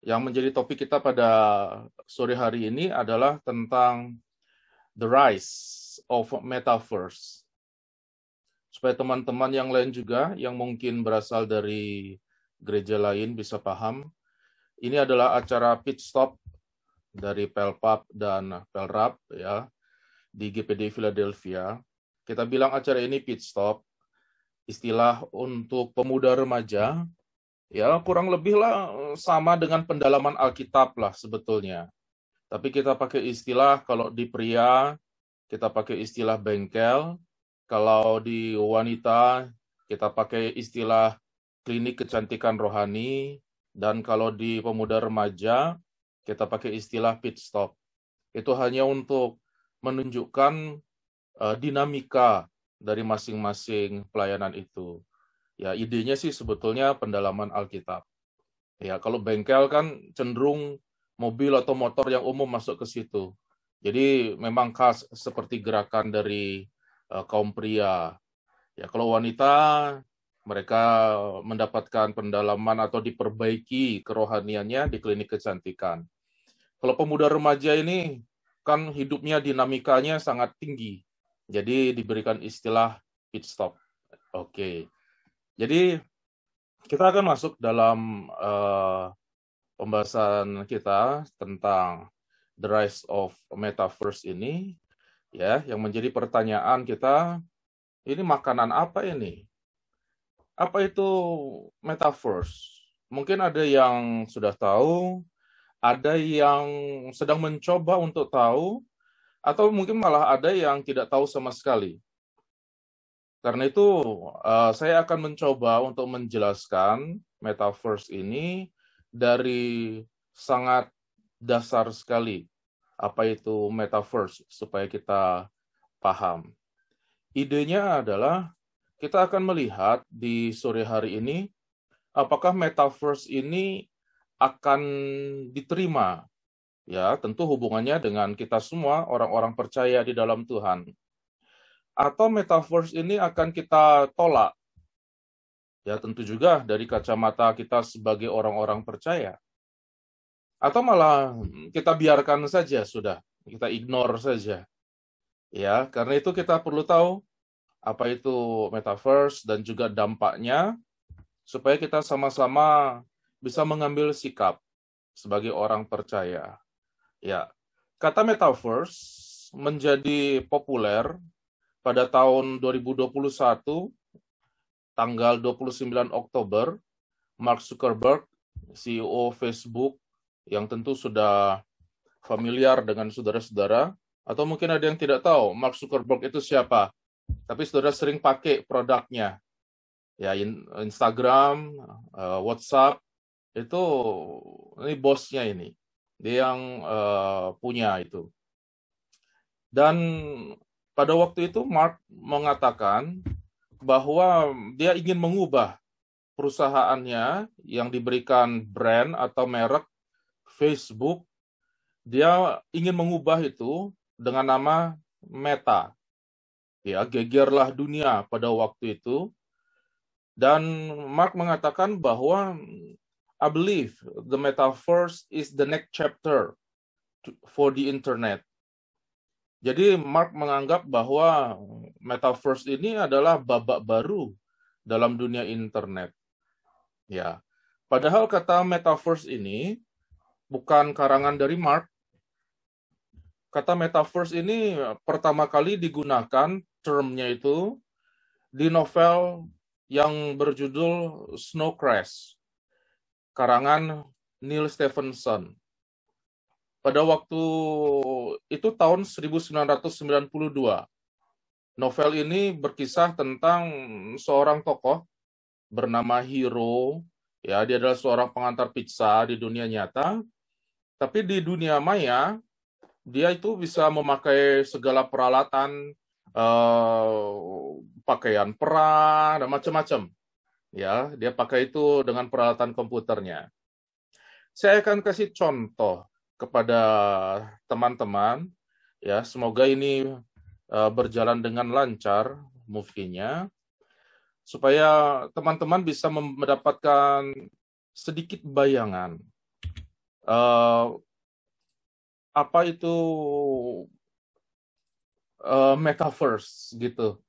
Yang menjadi topik kita pada sore hari ini adalah tentang the rise of metaverse. Supaya teman-teman yang lain juga yang mungkin berasal dari gereja lain bisa paham, ini adalah acara pit stop dari Pelpap dan Pelrap ya di GPD Philadelphia. Kita bilang acara ini pit stop, istilah untuk pemuda remaja, ya kurang lebih lah sama dengan pendalaman Alkitab lah sebetulnya. Tapi kita pakai istilah kalau di pria, kita pakai istilah bengkel. Kalau di wanita, kita pakai istilah klinik kecantikan rohani. Dan kalau di pemuda remaja, kita pakai istilah pit stop. Itu hanya untuk menunjukkan dinamika dari masing-masing pelayanan itu. Ya, idenya sih sebetulnya pendalaman Alkitab. Ya, kalau bengkel kan cenderung mobil atau motor yang umum masuk ke situ. Jadi memang khas seperti gerakan dari kaum pria. Ya, kalau wanita mereka mendapatkan pendalaman atau diperbaiki kerohaniannya di klinik kecantikan. Kalau pemuda remaja ini kan hidupnya dinamikanya sangat tinggi. Jadi diberikan istilah pit stop. Oke. Jadi kita akan masuk dalam pembahasan kita tentang the rise of metaverse ini, ya, yang menjadi pertanyaan kita, ini makanan apa ini? Apa itu metaverse? Mungkin ada yang sudah tahu, ada yang sedang mencoba untuk tahu, atau mungkin malah ada yang tidak tahu sama sekali. Karena itu, saya akan mencoba untuk menjelaskan metaverse ini dari sangat dasar sekali. Apa itu metaverse, supaya kita paham. Idenya adalah kita akan melihat di sore hari ini, apakah metaverse ini akan diterima. Ya, tentu hubungannya dengan kita semua, orang-orang percaya di dalam Tuhan. Atau metaverse ini akan kita tolak. Ya, tentu juga dari kacamata kita sebagai orang-orang percaya. Atau malah kita biarkan saja sudah, kita ignore saja. Ya, karena itu kita perlu tahu apa itu metaverse dan juga dampaknya supaya kita sama-sama bisa mengambil sikap sebagai orang percaya. Ya, kata metaverse menjadi populer pada tahun 2021, tanggal 29 Oktober, Mark Zuckerberg, CEO Facebook, yang tentu sudah familiar dengan saudara-saudara, atau mungkin ada yang tidak tahu Mark Zuckerberg itu siapa, tapi saudara sering pakai produknya. Ya, Instagram, WhatsApp, itu ini bosnya ini. Dia yang punya itu. Dan pada waktu itu Mark mengatakan bahwa dia ingin mengubah perusahaannya yang diberikan brand atau merek Facebook. Dia ingin mengubah itu dengan nama Meta. Ya, gegerlah dunia pada waktu itu. Dan Mark mengatakan bahwa I believe the metaverse is the next chapter for the internet. Jadi Mark menganggap bahwa metaverse ini adalah babak baru dalam dunia internet. Ya. Padahal kata metaverse ini bukan karangan dari Mark. Kata metaverse ini pertama kali digunakan termnya itu di novel yang berjudul Snow Crash, karangan Neil Stephenson. Pada waktu itu tahun 1992. Novel ini berkisah tentang seorang tokoh bernama Hiro. Ya, dia adalah seorang pengantar pizza di dunia nyata. Tapi di dunia maya, dia itu bisa memakai segala peralatan, pakaian perang, dan macam-macam. Ya, dia pakai itu dengan peralatan komputernya. Saya akan kasih contoh kepada teman-teman, ya, semoga ini berjalan dengan lancar movie-nya, supaya teman-teman bisa mendapatkan sedikit bayangan apa itu metaverse gitu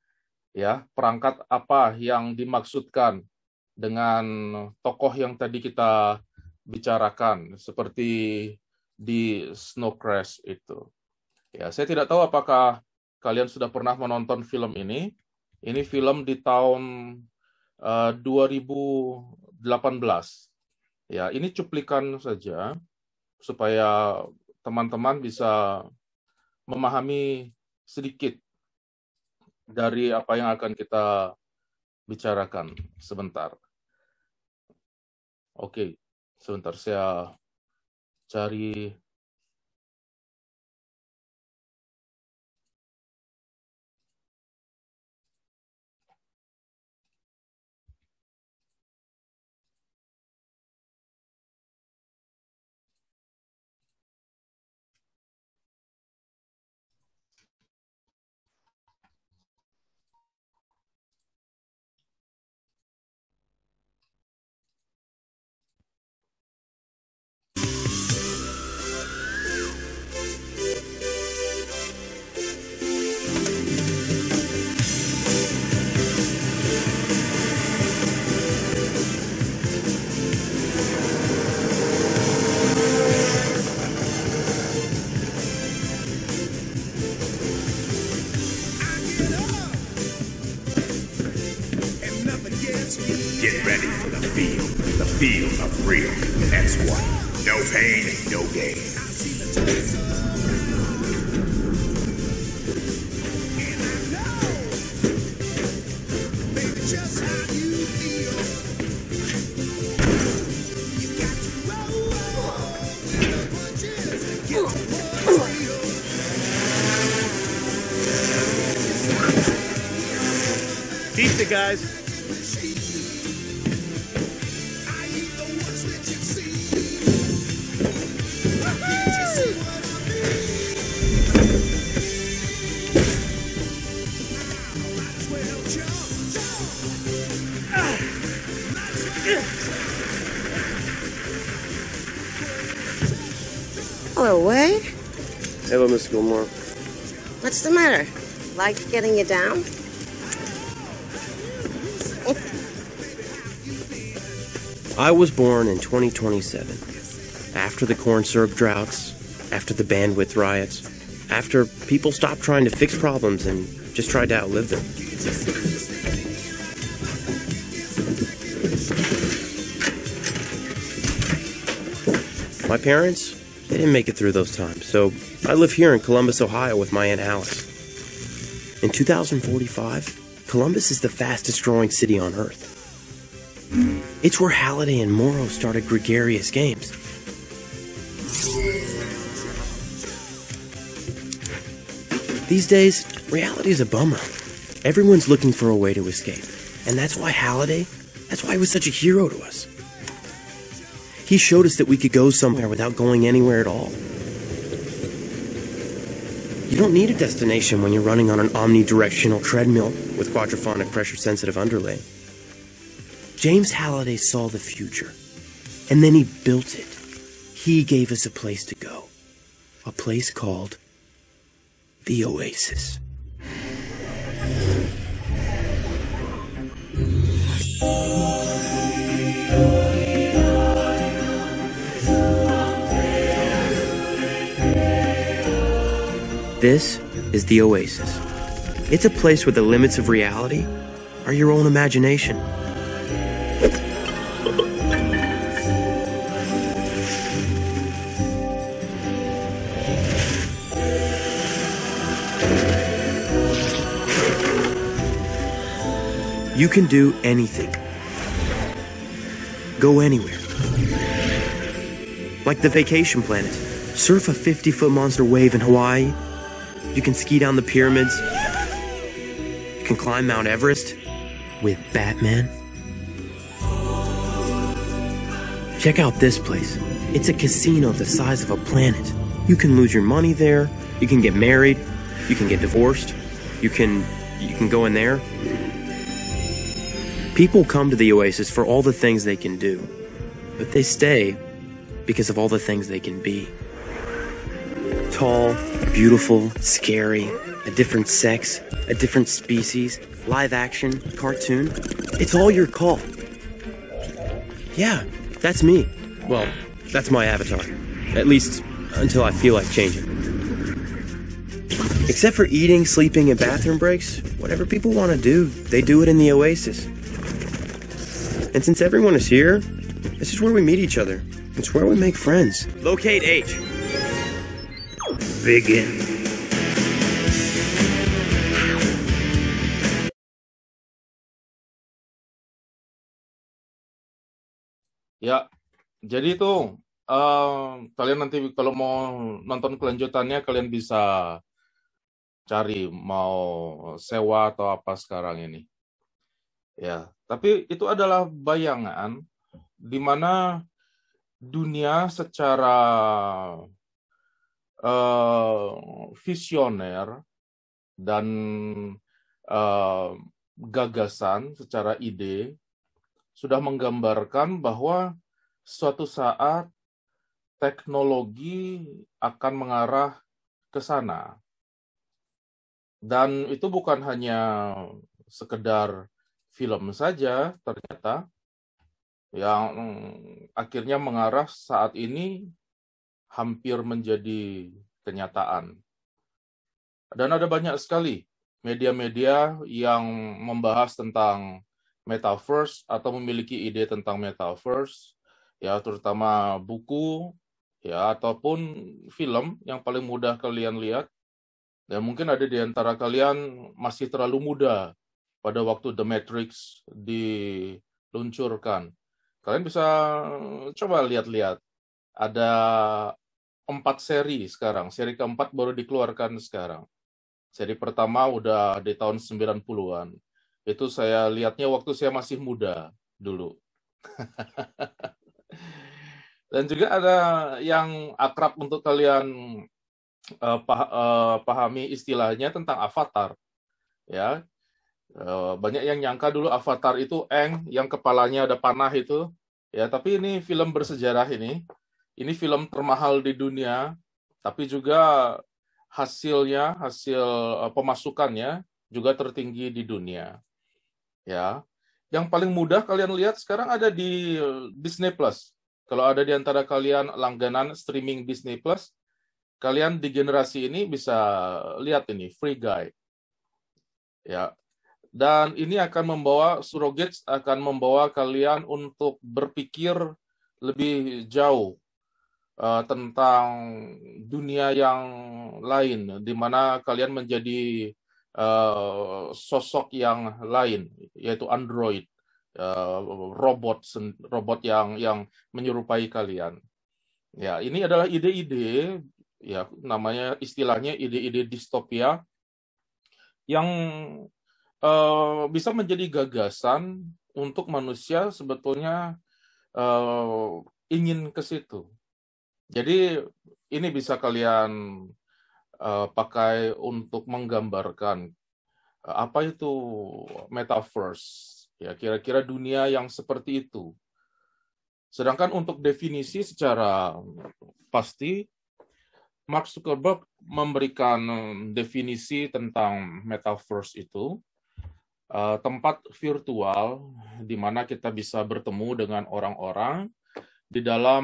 ya, perangkat apa yang dimaksudkan dengan tokoh yang tadi kita bicarakan seperti di Snow Crash itu. Ya, saya tidak tahu apakah kalian sudah pernah menonton film ini. Ini film di tahun 2018. Ya, ini cuplikan saja supaya teman-teman bisa memahami sedikit dari apa yang akan kita bicarakan sebentar. Oke, sebentar saya cari. Get ready for the field of real. X1. No pain, no gain. Pizza, guys. Hello, Wade. Hello, Miss Gilmore. What's the matter? Life getting you down? I was born in 2027. After the corn syrup droughts, after the bandwidth riots, after people stopped trying to fix problems and just tried to outlive them. My parents, they didn't make it through those times, so I live here in Columbus, Ohio with my Aunt Alice. In 2045, Columbus is the fastest growing city on Earth. It's where Halliday and Morrow started gregarious games. These days, reality is a bummer. Everyone's looking for a way to escape. And that's why Halliday, that's why he was such a hero to us. He showed us that we could go somewhere without going anywhere at all. You don't need a destination when you're running on an omnidirectional treadmill with quadraphonic pressure-sensitive underlay. James Halliday saw the future, and then he built it. He gave us a place to go. A place called the Oasis. This is the Oasis. It's a place where the limits of reality are your own imagination. You can do anything. Go anywhere. Like the Vacation Planet. Surf a 50-foot monster wave in Hawaii. You can ski down the pyramids. You can climb Mount Everest with Batman. Check out this place. It's a casino the size of a planet. You can lose your money there. You can get married. You can get divorced. You can go in there. People come to the Oasis for all the things they can do, but they stay because of all the things they can be. Tall, beautiful, scary, a different sex, a different species, live action, cartoon. It's all your call. Yeah, that's me. Well, that's my avatar. At least until I feel like changing. Except for eating, sleeping, and bathroom breaks, whatever people want to do, they do it in the Oasis. And since everyone is here, this is where we meet each other. It's where we make friends. Locate H. Begin. Ya, jadi itu kalian nanti kalau mau nonton kelanjutannya kalian bisa cari mau sewa atau apa sekarang ini. Ya, tapi itu adalah bayangan di mana dunia secara visioner dan gagasan secara ide sudah menggambarkan bahwa suatu saat teknologi akan mengarah ke sana. Dan itu bukan hanya sekedar film saja ternyata yang akhirnya mengarah saat ini hampir menjadi kenyataan. Dan ada banyak sekali media-media yang membahas tentang metaverse atau memiliki ide tentang metaverse, ya terutama buku, ya ataupun film yang paling mudah kalian lihat. Dan mungkin ada di antara kalian masih terlalu muda pada waktu The Matrix diluncurkan. Kalian bisa coba lihat-lihat. Ada 4 seri sekarang. Seri keempat baru dikeluarkan sekarang. Seri pertama udah di tahun 90-an. Itu saya lihatnya waktu saya masih muda dulu. Dan juga ada yang akrab untuk kalian pahami istilahnya tentang avatar. Ya, banyak yang nyangka dulu avatar itu Aang yang kepalanya ada panah itu. Ya, tapi ini film bersejarah ini. Ini film termahal di dunia, tapi juga hasil pemasukannya juga tertinggi di dunia. Ya, yang paling mudah kalian lihat sekarang ada di Disney Plus. Kalau ada di antara kalian langganan streaming Disney Plus, kalian di generasi ini bisa lihat ini Free Guy. Ya, dan ini akan membawa surrogates akan membawa kalian untuk berpikir lebih jauh tentang dunia yang lain, di mana kalian menjadi sosok yang lain, yaitu android, robot yang menyerupai kalian. Ya, ini adalah ide-ide, ya namanya istilahnya ide-ide distopia yang bisa menjadi gagasan untuk manusia sebetulnya ingin ke situ. Jadi ini bisa kalian pakai untuk menggambarkan apa itu metaverse, ya kira-kira dunia yang seperti itu. Sedangkan untuk definisi secara pasti, Mark Zuckerberg memberikan definisi tentang metaverse itu tempat virtual di mana kita bisa bertemu dengan orang-orang di dalam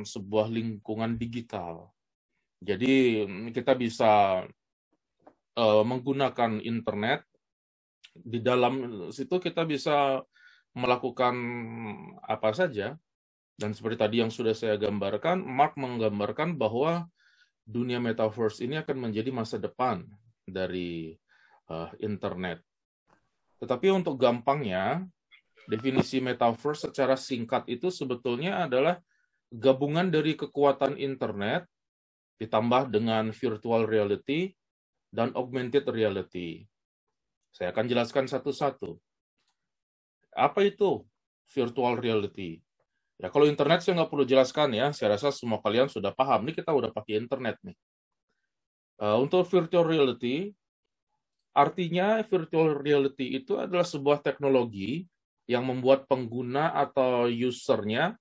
sebuah lingkungan digital. Jadi kita bisa menggunakan internet. Di dalam situ kita bisa melakukan apa saja. Dan seperti tadi yang sudah saya gambarkan, Mark menggambarkan bahwa dunia metaverse ini akan menjadi masa depan dari internet. Tetapi untuk gampangnya, definisi metaverse secara singkat itu sebetulnya adalah gabungan dari kekuatan internet ditambah dengan virtual reality dan augmented reality. Saya akan jelaskan satu-satu. Apa itu virtual reality? Ya, kalau internet saya nggak perlu jelaskan ya. Saya rasa semua kalian sudah paham. Ini kita udah pakai internet nih. Untuk virtual reality, artinya virtual reality itu adalah sebuah teknologi yang membuat pengguna atau usernya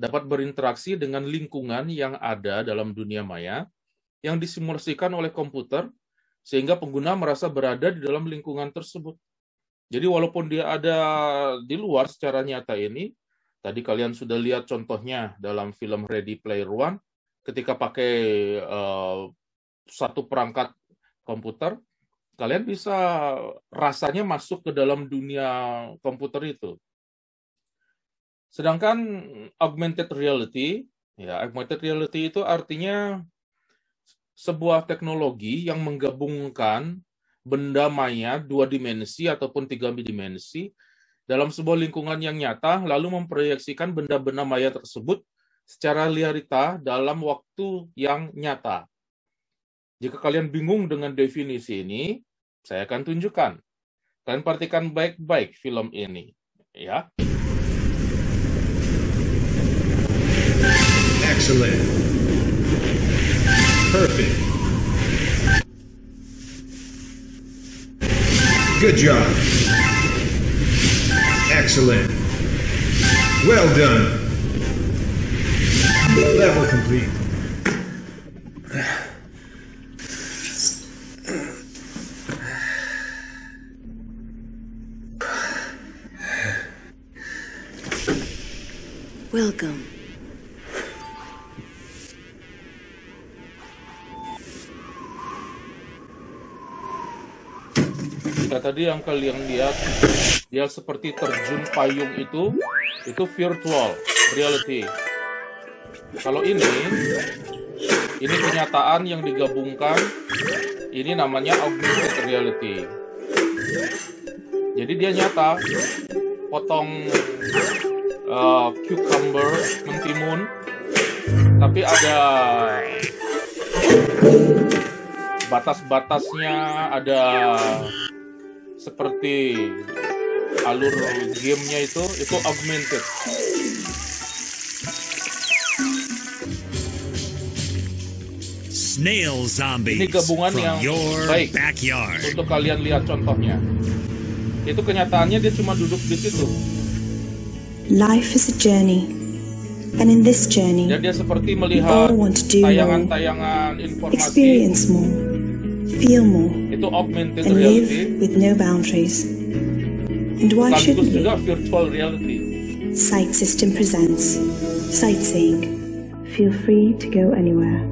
dapat berinteraksi dengan lingkungan yang ada dalam dunia maya yang disimulasikan oleh komputer sehingga pengguna merasa berada di dalam lingkungan tersebut. Jadi walaupun dia ada di luar secara nyata ini, tadi kalian sudah lihat contohnya dalam film Ready Player One, ketika pakai satu perangkat komputer, kalian bisa rasanya masuk ke dalam dunia komputer itu. Sedangkan augmented reality, ya augmented reality itu artinya sebuah teknologi yang menggabungkan benda maya 2 dimensi ataupun 3 dimensi dalam sebuah lingkungan yang nyata, lalu memproyeksikan benda-benda maya tersebut secara realita dalam waktu yang nyata. Jika kalian bingung dengan definisi ini, saya akan tunjukkan. Kalian perhatikan baik-baik film ini, ya. Excellent. Perfect. Good job. Excellent. Well done. Level complete. Welcome. Jika tadi yang kalian lihat, dia seperti terjun payung itu virtual reality. Kalau ini kenyataan yang digabungkan, ini namanya augmented reality. Jadi dia nyata, potong cucumber mentimun, tapi ada batas-batasnya, ada seperti alur gamenya itu augmented. Snail zombies Ini gabungan from yang your baik backyard. untuk kalian lihat contohnya. Itu kenyataannya dia cuma duduk di situ. Life is a journey, and in this journey, Dan dia seperti we melihat all want to do more, tayangan-tayangan informasi. experience more, feel more, Itu augmented and live reality. with no boundaries. And why Sekaligus shouldn't juga we? virtual reality. Sight System presents Sightseeing. Feel free to go anywhere.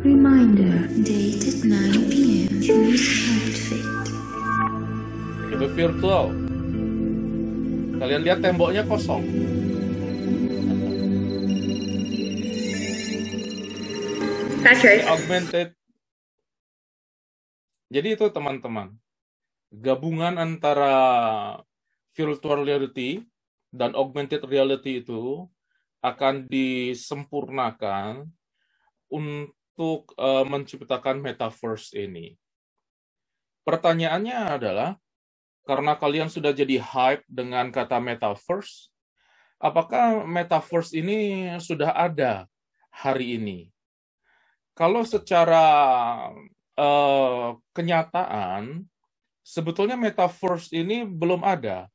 Reminder, date at 9 p.m. Choose outfit. Itu virtual. Kalian lihat temboknya kosong. Ini augmented. Jadi itu teman-teman, gabungan antara virtual reality dan augmented reality itu akan disempurnakan untuk menciptakan metaverse ini. Pertanyaannya adalah, karena kalian sudah jadi hype dengan kata metaverse, apakah metaverse ini sudah ada hari ini? Kalau secara kenyataan, sebetulnya metaverse ini belum ada.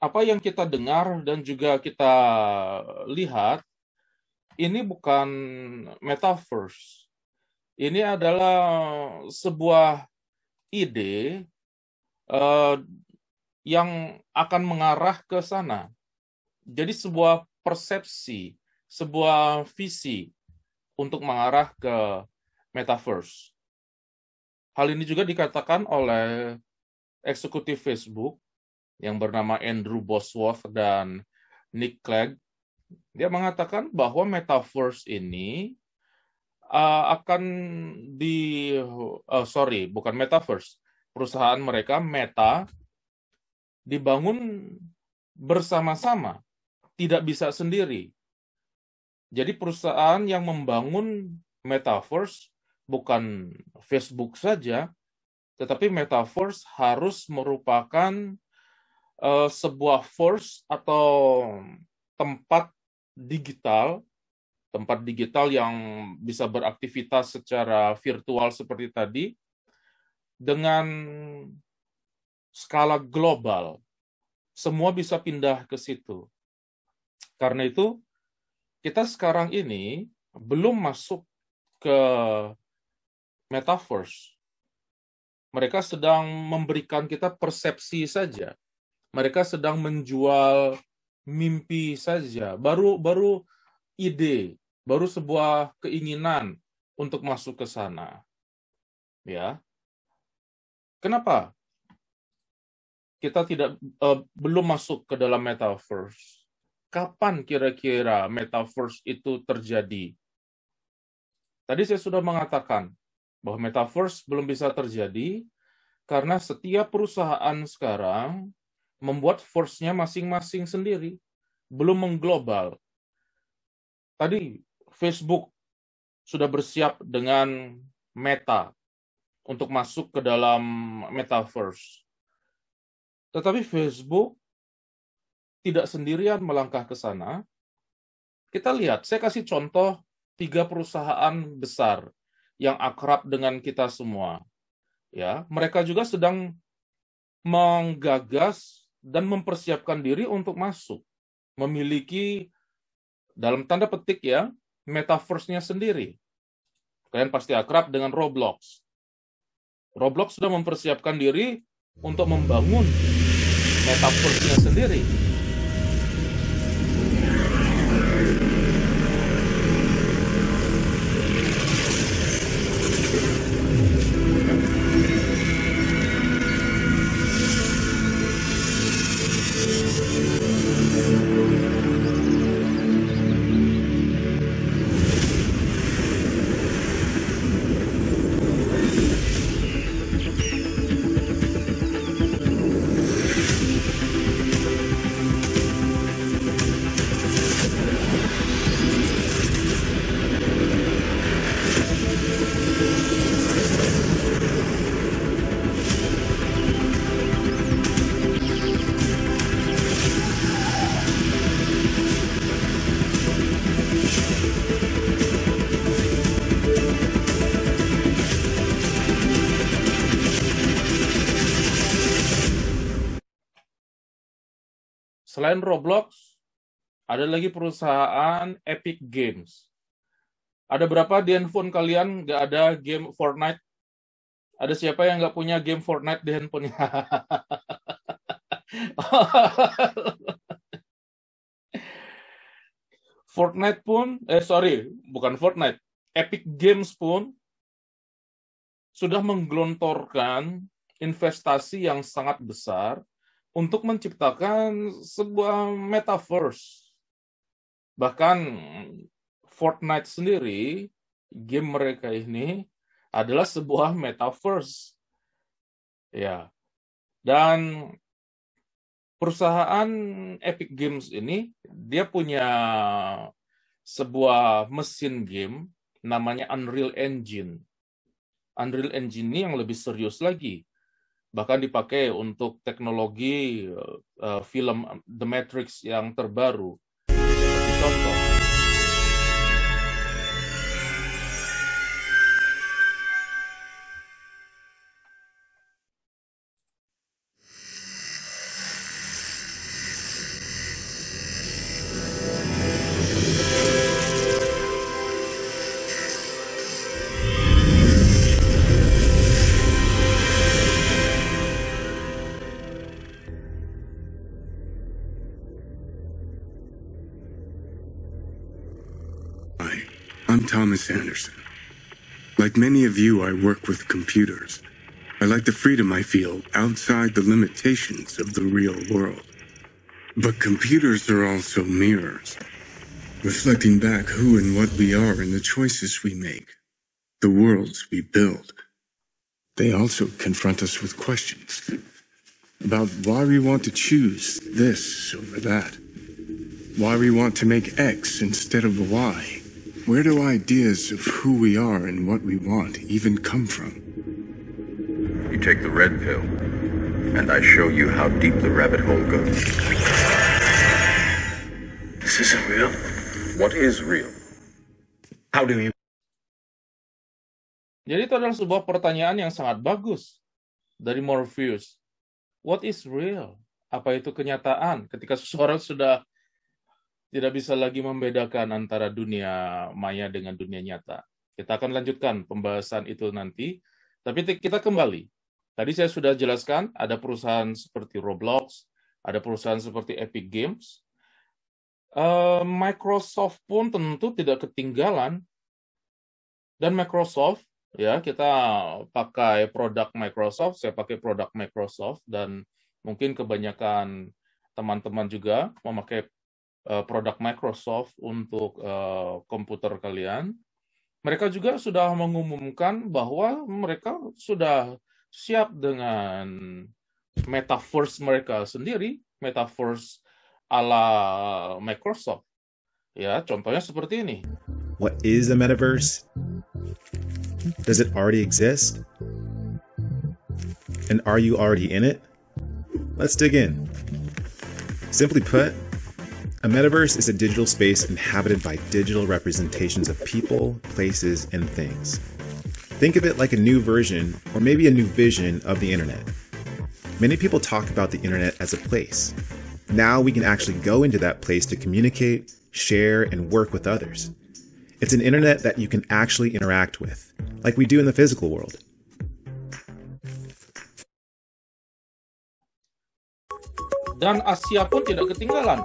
Apa yang kita dengar dan juga kita lihat, ini bukan metaverse. Ini adalah sebuah ide yang akan mengarah ke sana. Jadi sebuah persepsi, sebuah visi untuk mengarah ke metaverse. Hal ini juga dikatakan oleh eksekutif Facebook yang bernama Andrew Bosworth dan Nick Clegg. Dia mengatakan bahwa metaverse ini akan bukan metaverse. Perusahaan mereka, Meta, dibangun bersama-sama, tidak bisa sendiri. Jadi perusahaan yang membangun metaverse bukan Facebook saja, tetapi metaverse harus merupakan sebuah force atau tempat digital yang bisa beraktivitas secara virtual seperti tadi, dengan skala global. semua bisa pindah ke situ. Karena itu, kita sekarang ini belum masuk ke metaverse. Mereka sedang memberikan kita persepsi saja. Mereka sedang menjual mimpi saja. Baru ide, baru sebuah keinginan untuk masuk ke sana. Ya. Kenapa kita belum masuk ke dalam metaverse? Kapan kira-kira metaverse itu terjadi? Tadi saya sudah mengatakan bahwa metaverse belum bisa terjadi karena setiap perusahaan sekarang membuat verse-nya masing-masing sendiri, belum mengglobal. Tadi Facebook sudah bersiap dengan Meta untuk masuk ke dalam metaverse. Tetapi Facebook tidak sendirian melangkah ke sana. Kita lihat, saya kasih contoh 3 perusahaan besar yang akrab dengan kita semua. Ya, mereka juga sedang menggagas dan mempersiapkan diri untuk masuk, memiliki dalam tanda petik ya, metaverse-nya sendiri. Kalian pasti akrab dengan Roblox. Roblox sudah mempersiapkan diri untuk membangun metaverse-nya sendiri. Selain Roblox, ada lagi perusahaan Epic Games. Ada berapa di handphone kalian nggak ada game Fortnite? Ada siapa yang nggak punya game Fortnite di handphonenya? Fortnite pun, bukan Fortnite. Epic Games pun sudah menggelontorkan investasi yang sangat besar untuk menciptakan sebuah metaverse. Bahkan Fortnite sendiri, game mereka ini adalah sebuah metaverse. Ya. Dan perusahaan Epic Games ini, dia punya sebuah mesin game namanya Unreal Engine. Unreal Engine ini yang lebih serius lagi. Bahkan dipakai untuk teknologi film The Matrix yang terbaru. Seperti contoh. I'm Thomas Anderson. Like many of you, I work with computers. I like the freedom I feel outside the limitations of the real world. But computers are also mirrors, reflecting back who and what we are and the choices we make, the worlds we build. They also confront us with questions about why we want to choose this over that, why we want to make X instead of Y. Where do ideas of who we are and what we want even come from? You take the red pill, and I show you how deep the rabbit hole goes. This isn't real. What is real? How do you... Jadi itu adalah sebuah pertanyaan yang sangat bagus dari Morpheus. What is real? Apa itu kenyataan? Ketika seseorang sudah tidak bisa lagi membedakan antara dunia maya dengan dunia nyata. Kita akan lanjutkan pembahasan itu nanti. Tapi kita kembali. Tadi saya sudah jelaskan, ada perusahaan seperti Roblox, ada perusahaan seperti Epic Games. Microsoft pun tentu tidak ketinggalan. Dan Microsoft, ya kita pakai produk Microsoft, saya pakai produk Microsoft, dan mungkin kebanyakan teman-teman juga memakai produk Microsoft untuk komputer kalian. Mereka juga sudah mengumumkan bahwa mereka sudah siap dengan metaverse mereka sendiri, metaverse ala Microsoft. Ya, contohnya seperti ini. What is a metaverse? Does it already exist? And are you already in it? Let's dig in. Simply put, a metaverse is a digital space inhabited by digital representations of people, places, and things. Think of it like a new version, or maybe a new vision of the internet. Many people talk about the internet as a place. Now we can actually go into that place to communicate, share, and work with others. It's an internet that you can actually interact with, like we do in the physical world. Dan Asia pun tidak ketinggalan.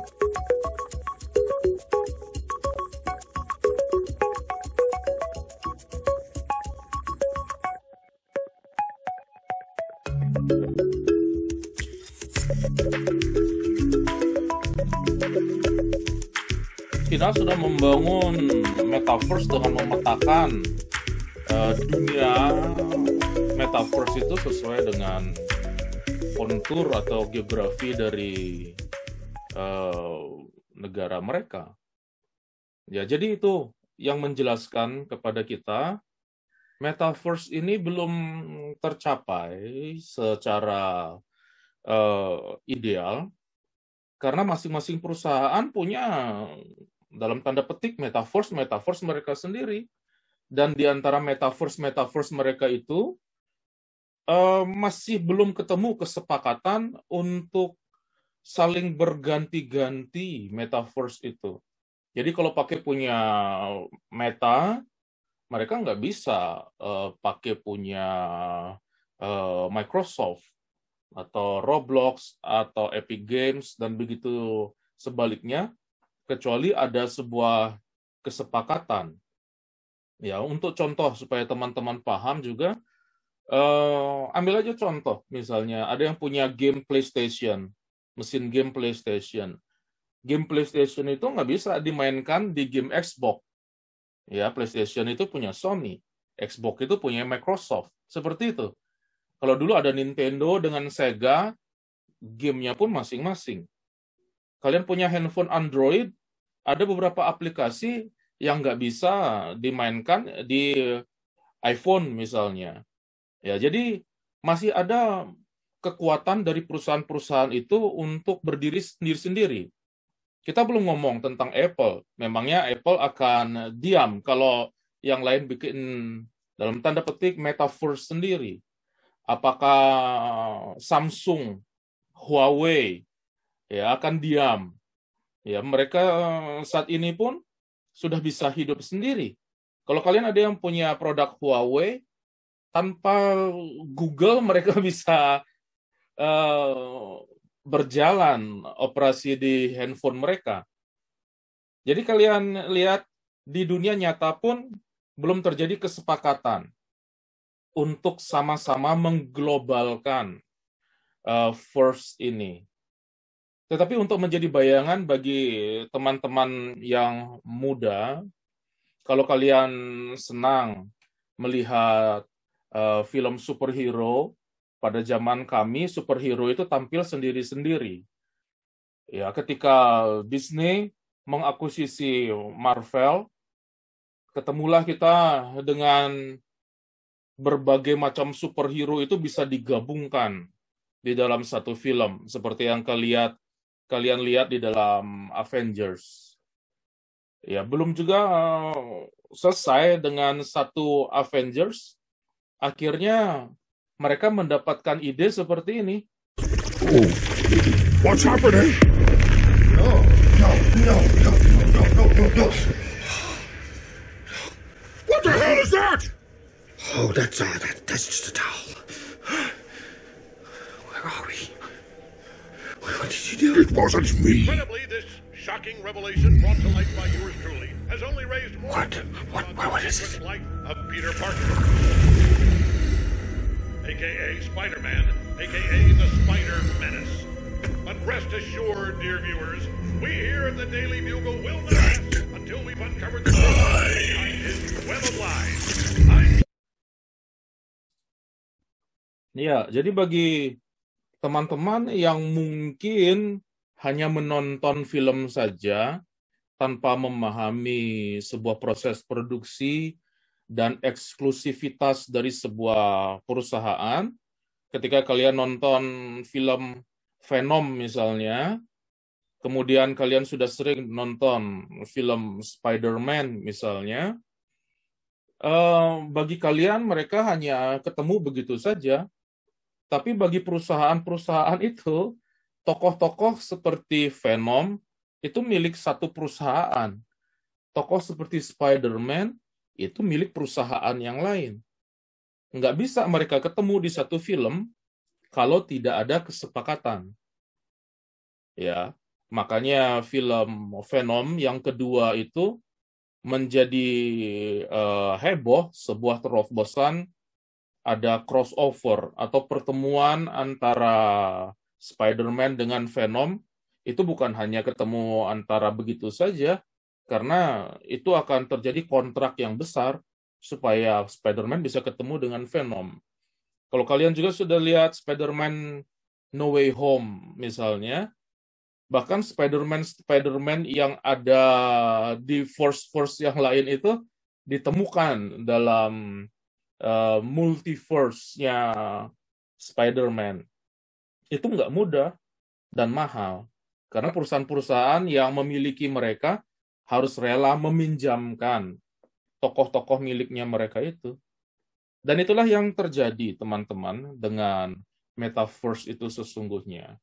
China sudah membangun metaverse dengan memetakan dunia metaverse itu sesuai dengan kontur atau geografi dari negara mereka. Ya, jadi itu yang menjelaskan kepada kita metaverse ini belum tercapai secara ideal karena masing-masing perusahaan punya dalam tanda petik metaverse mereka sendiri, dan di antara metaverse mereka itu masih belum ketemu kesepakatan untuk saling berganti-ganti metaverse itu. Jadi kalau pakai punya Meta, mereka nggak bisa pakai punya Microsoft atau Roblox atau Epic Games dan begitu sebaliknya, kecuali ada sebuah kesepakatan. Ya, untuk contoh supaya teman-teman paham juga, ambil aja contoh, misalnya ada yang punya game PlayStation, mesin game PlayStation. Game PlayStation itu nggak bisa dimainkan di game Xbox. Ya, PlayStation itu punya Sony, Xbox itu punya Microsoft. Seperti itu. Kalau dulu ada Nintendo dengan Sega, gamenya pun masing-masing. Kalian punya handphone Android, ada beberapa aplikasi yang nggak bisa dimainkan di iPhone misalnya. Ya, jadi masih ada kekuatan dari perusahaan-perusahaan itu untuk berdiri sendiri-sendiri. Kita belum ngomong tentang Apple. Memangnya Apple akan diam kalau yang lain bikin dalam tanda petik metaverse sendiri. Apakah Samsung, Huawei ya akan diam? Ya, mereka saat ini pun sudah bisa hidup sendiri. Kalau kalian ada yang punya produk Huawei, tanpa Google mereka bisa berjalan operasi di handphone mereka. Jadi kalian lihat di dunia nyata pun belum terjadi kesepakatan untuk sama-sama mengglobalkan first ini. Tetapi untuk menjadi bayangan bagi teman-teman yang muda, kalau kalian senang melihat film superhero, pada zaman kami superhero itu tampil sendiri-sendiri. Ya, ketika Disney mengakuisisi Marvel, ketemulah kita dengan berbagai macam superhero itu bisa digabungkan di dalam satu film, seperti yang kalian lihat di dalam Avengers. Ya, belum juga selesai dengan satu Avengers, akhirnya mereka mendapatkan ide seperti ini. What's happening? No. What the hell is that? Oh, that's just a towel. Where are we? What did you do? It wasn't me. Incredibly, this shocking revelation brought to light by yours truly has only raised more What is it? light of Peter Parker, aka Spider-Man, aka the Spider Menace. But rest assured, dear viewers, we here at the Daily Bugle will not rest until we've uncovered the truth behind his web of lies. Ya, jadi bagi teman-teman yang mungkin hanya menonton film saja tanpa memahami sebuah proses produksi dan eksklusivitas dari sebuah perusahaan, ketika kalian nonton film Venom misalnya, kemudian kalian sudah sering nonton film Spider-Man misalnya, bagi kalian mereka hanya ketemu begitu saja. Tapi bagi perusahaan-perusahaan itu, tokoh-tokoh seperti Venom itu milik satu perusahaan. Tokoh seperti Spider-Man itu milik perusahaan yang lain. Nggak bisa mereka ketemu di satu film kalau tidak ada kesepakatan. Ya, makanya film Venom yang kedua itu menjadi heboh, sebuah terobosan. Ada crossover atau pertemuan antara Spider-Man dengan Venom, itu bukan hanya ketemu antara begitu saja, karena itu akan terjadi kontrak yang besar supaya Spider-Man bisa ketemu dengan Venom. Kalau kalian juga sudah lihat Spider-Man No Way Home misalnya, bahkan Spider-Man yang ada di Force yang lain itu ditemukan dalam multiverse-nya Spider-Man. Itu nggak mudah dan mahal. Karena perusahaan-perusahaan yang memiliki mereka harus rela meminjamkan tokoh-tokoh miliknya mereka itu. Dan itulah yang terjadi, teman-teman, dengan Metaverse itu sesungguhnya.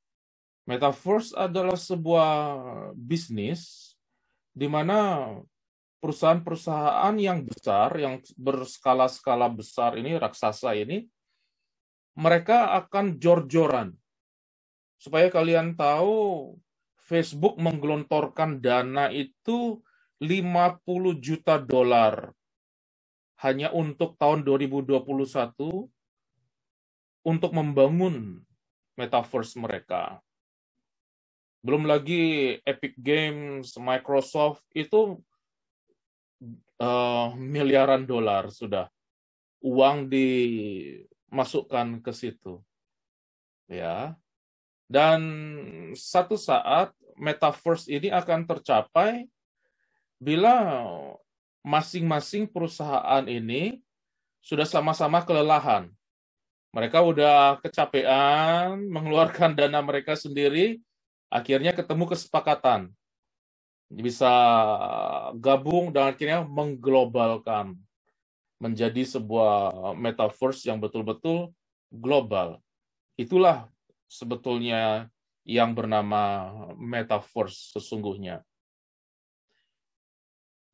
Metaverse adalah sebuah bisnis di mana perusahaan-perusahaan yang besar, yang berskala-skala besar ini, raksasa ini, mereka akan jor-joran. Supaya kalian tahu, Facebook menggelontorkan dana itu $50 juta hanya untuk tahun 2021 untuk membangun Metaverse mereka. Belum lagi Epic Games, Microsoft, itu miliaran dolar sudah uang dimasukkan ke situ, ya. Dan satu saat Metaverse ini akan tercapai bila masing-masing perusahaan ini sudah sama-sama kelelahan. Mereka udah kecapean mengeluarkan dana mereka sendiri, akhirnya ketemu kesepakatan. Bisa gabung dan akhirnya mengglobalkan menjadi sebuah metaverse yang betul-betul global. Itulah sebetulnya yang bernama metaverse sesungguhnya.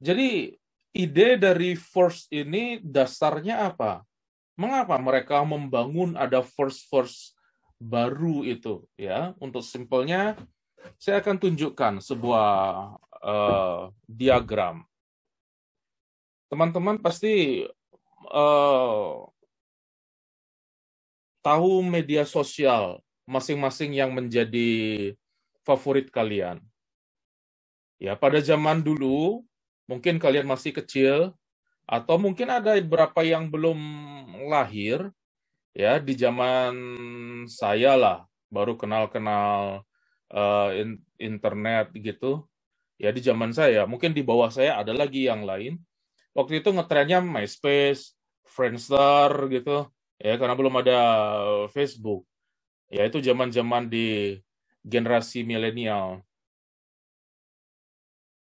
Jadi ide dari verse ini dasarnya apa? Mengapa mereka membangun ada verse baru itu, ya? Untuk simpelnya saya akan tunjukkan sebuah diagram. Teman-teman pasti tahu media sosial masing-masing yang menjadi favorit kalian. Ya, pada zaman dulu, mungkin kalian masih kecil, atau mungkin ada beberapa yang belum lahir, ya, di zaman saya lah, baru kenal-kenal internet gitu. Ya, di zaman saya, mungkin di bawah saya ada lagi yang lain. Waktu itu ngetrennya MySpace, Friendster gitu, ya, karena belum ada Facebook. Ya, itu zaman-zaman di generasi milenial.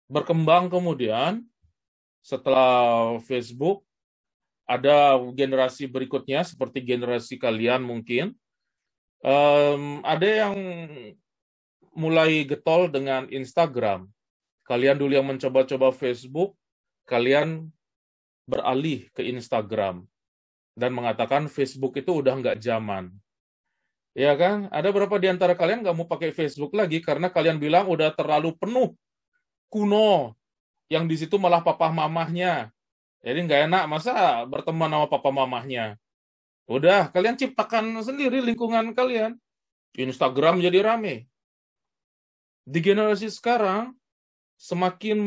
Berkembang kemudian, setelah Facebook, ada generasi berikutnya, seperti generasi kalian mungkin, ada yang mulai getol dengan Instagram. Kalian dulu yang mencoba-coba Facebook, kalian beralih ke Instagram dan mengatakan Facebook itu udah nggak zaman. Ya kan? Ada berapa di antara kalian nggak mau pakai Facebook lagi karena kalian bilang udah terlalu penuh, kuno, yang di situ malah papa mamahnya. Jadi nggak enak, masa berteman sama papa mamahnya. Udah, kalian ciptakan sendiri lingkungan kalian. Instagram jadi rame. Di generasi sekarang, semakin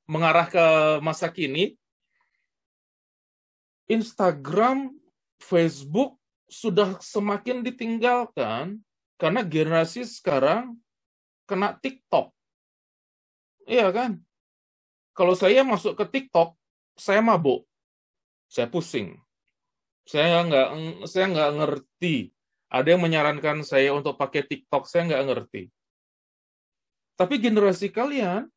mengarah ke masa kini, Instagram, Facebook sudah semakin ditinggalkan karena generasi sekarang kena TikTok. Iya kan? Kalau saya masuk ke TikTok, saya mabuk. Saya pusing. Saya nggak ngerti. Ada yang menyarankan saya untuk pakai TikTok, saya nggak ngerti. Tapi generasi kalian,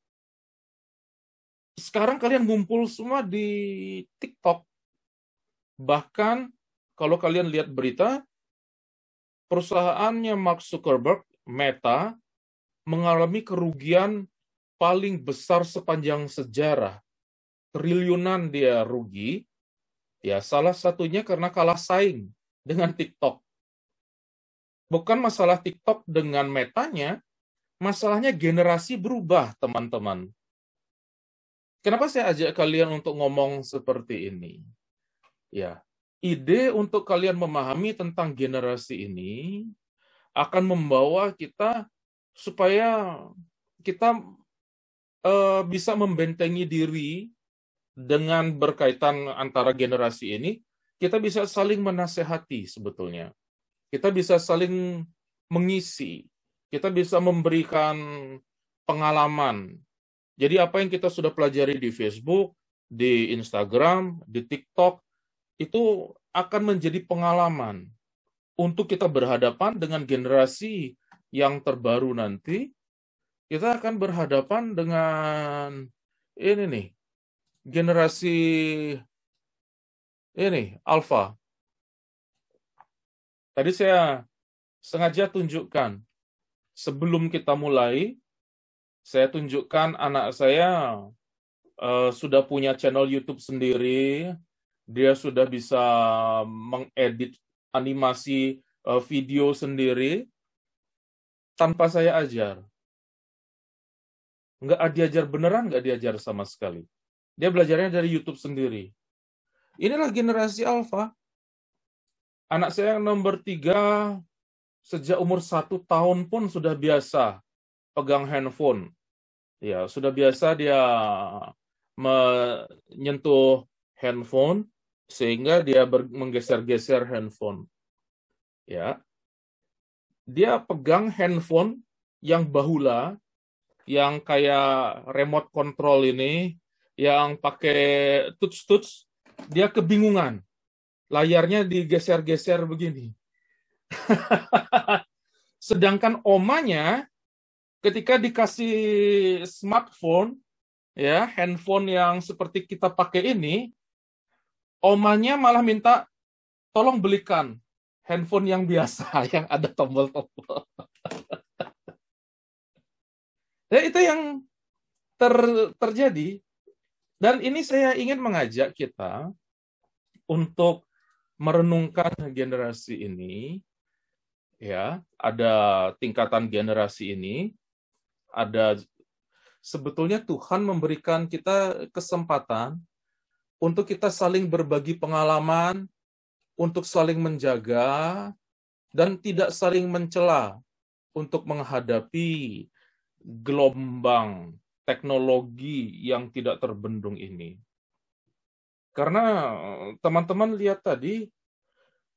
sekarang kalian ngumpul semua di TikTok. Bahkan kalau kalian lihat berita, perusahaannya Mark Zuckerberg, Meta, mengalami kerugian paling besar sepanjang sejarah. Triliunan dia rugi. Ya, salah satunya karena kalah saing dengan TikTok. Bukan masalah TikTok dengan Metanya, masalahnya generasi berubah, teman-teman. Kenapa saya ajak kalian untuk ngomong seperti ini? Ya, ide untuk kalian memahami tentang generasi ini akan membawa kita supaya kita bisa membentengi diri dengan berkaitan antara generasi ini. Kita bisa saling menasehati sebetulnya. Kita bisa saling mengisi. Kita bisa memberikan pengalaman. Jadi apa yang kita sudah pelajari di Facebook, di Instagram, di TikTok, itu akan menjadi pengalaman untuk kita berhadapan dengan generasi yang terbaru nanti. Kita akan berhadapan dengan ini nih, generasi ini, Alpha. Tadi saya sengaja tunjukkan, sebelum kita mulai, saya tunjukkan anak saya sudah punya channel YouTube sendiri. Dia sudah bisa mengedit animasi video sendiri tanpa saya ajar. Nggak diajar beneran, nggak diajar sama sekali. Dia belajarnya dari YouTube sendiri. Inilah generasi Alpha. Anak saya yang nomor 3, sejak umur 1 tahun pun sudah biasa pegang handphone. Ya, sudah biasa dia menyentuh handphone, sehingga dia menggeser-geser handphone. Ya. Dia pegang handphone yang bahula, yang kayak remote control ini, yang pakai touch-touch, dia kebingungan. Layarnya digeser-geser begini. Sedangkan omanya ketika dikasih smartphone, ya, handphone yang seperti kita pakai ini, omanya malah minta tolong belikan handphone yang biasa yang ada tombol-tombol. Ya, itu yang terjadi. Dan ini saya ingin mengajak kita untuk merenungkan generasi ini. Ya, ada tingkatan generasi ini. Ada sebetulnya Tuhan memberikan kita kesempatan untuk kita saling berbagi pengalaman, untuk saling menjaga, dan tidak saling mencela untuk menghadapi gelombang teknologi yang tidak terbendung ini. Karena teman-teman lihat tadi,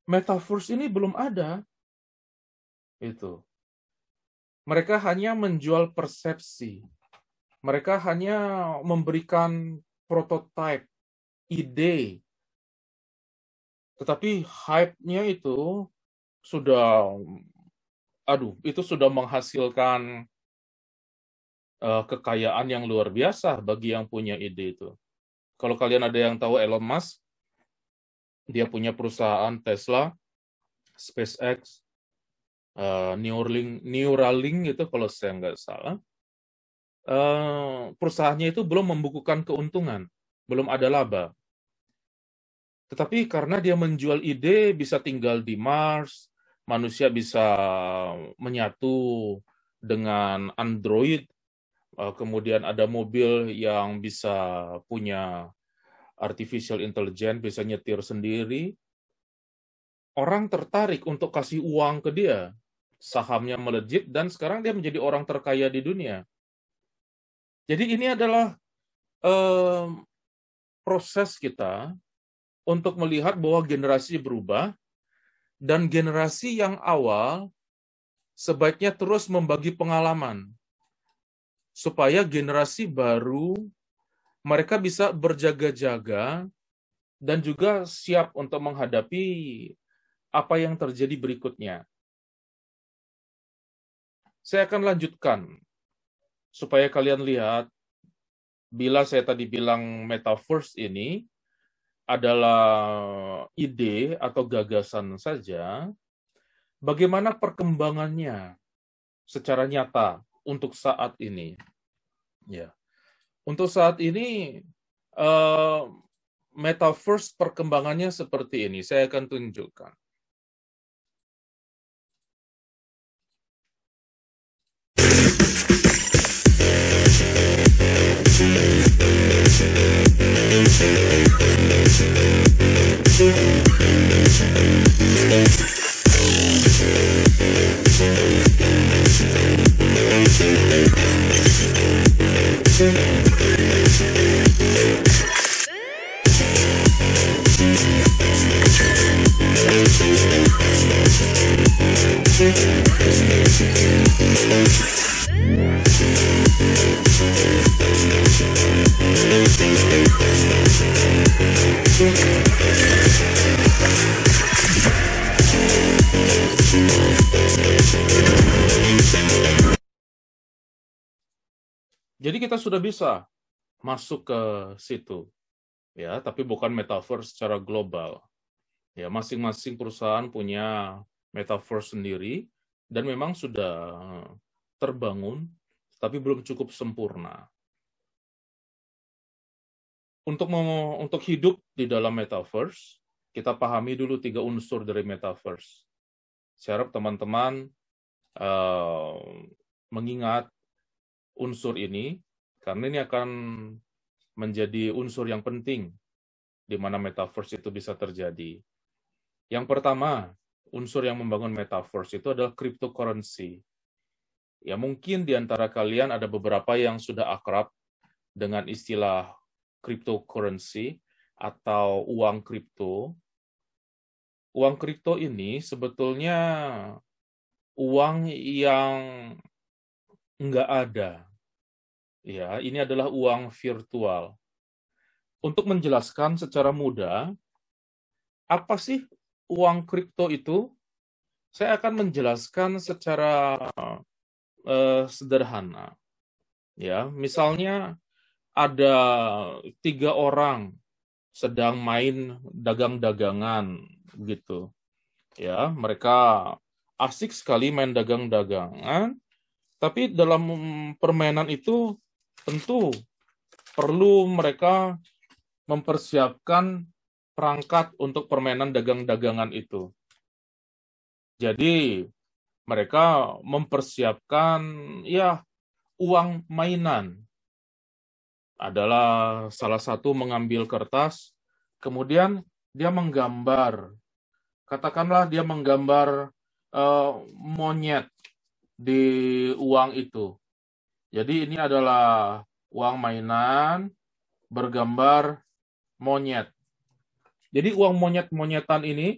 metaverse ini belum ada. Itu. Mereka hanya menjual persepsi. Mereka hanya memberikan prototipe, ide. Tetapi hype-nya itu sudah, itu sudah menghasilkan kekayaan yang luar biasa bagi yang punya ide itu. Kalau kalian ada yang tahu Elon Musk, dia punya perusahaan Tesla, SpaceX, Neuralink itu kalau saya nggak salah, perusahaannya itu belum membukukan keuntungan, belum ada laba. Tetapi karena dia menjual ide bisa tinggal di Mars, manusia bisa menyatu dengan Android, kemudian ada mobil yang bisa punya artificial intelligence, bisa nyetir sendiri, orang tertarik untuk kasih uang ke dia. Sahamnya melejit dan sekarang dia menjadi orang terkaya di dunia. Jadi ini adalah proses kita untuk melihat bahwa generasi berubah dan generasi yang awal sebaiknya terus membagi pengalaman supaya generasi baru mereka bisa berjaga-jaga dan juga siap untuk menghadapi apa yang terjadi berikutnya. Saya akan lanjutkan supaya kalian lihat, bila saya tadi bilang metaverse ini adalah ide atau gagasan saja, bagaimana perkembangannya secara nyata untuk saat ini. Ya. Untuk saat ini, metaverse perkembangannya seperti ini. Saya akan tunjukkan. Jadi kita sudah bisa masuk ke situ, ya, tapi bukan metaverse secara global. Ya, masing-masing perusahaan punya metaverse sendiri dan memang sudah terbangun, tapi belum cukup sempurna. Untuk hidup di dalam metaverse, kita pahami dulu 3 unsur dari metaverse. Saya harap teman-teman mengingat unsur ini, karena ini akan menjadi unsur yang penting di mana metaverse itu bisa terjadi. Yang pertama, unsur yang membangun metaverse itu adalah cryptocurrency. Ya, mungkin di antara kalian ada beberapa yang sudah akrab dengan istilah cryptocurrency atau uang kripto. Uang kripto ini sebetulnya uang yang nggak ada. Ya, ini adalah uang virtual. Untuk menjelaskan secara mudah, apa sih uang kripto itu? Saya akan menjelaskan secara sederhana. Ya, misalnya ada 3 orang sedang main dagang-dagangan, gitu. Ya, mereka asik sekali main dagang-dagangan, tapi dalam permainan itu tentu perlu mereka mempersiapkan perangkat untuk permainan dagang-dagangan itu. Jadi mereka mempersiapkan ya uang mainan. Adalah salah satu mengambil kertas, kemudian dia menggambar. Katakanlah dia menggambar monyet di uang itu. Jadi ini adalah uang mainan bergambar monyet. Jadi uang monyet-monyetan ini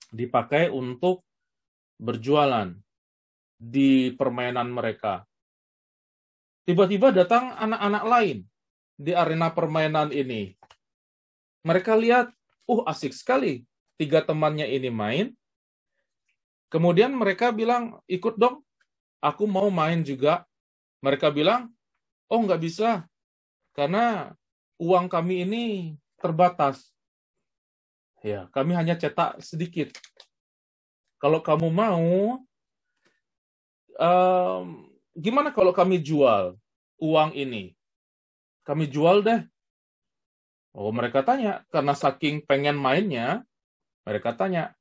dipakai untuk berjualan di permainan mereka. Tiba-tiba datang anak-anak lain di arena permainan ini. Mereka lihat, asik sekali. 3 temannya ini main. Kemudian mereka bilang, ikut dong, aku mau main juga. Mereka bilang, nggak bisa, karena uang kami ini terbatas. Ya, kami hanya cetak sedikit. Kalau kamu mau, Gimana kalau kami jual uang ini? Kami jual deh. Oh, mereka tanya, karena saking pengen mainnya, mereka tanya,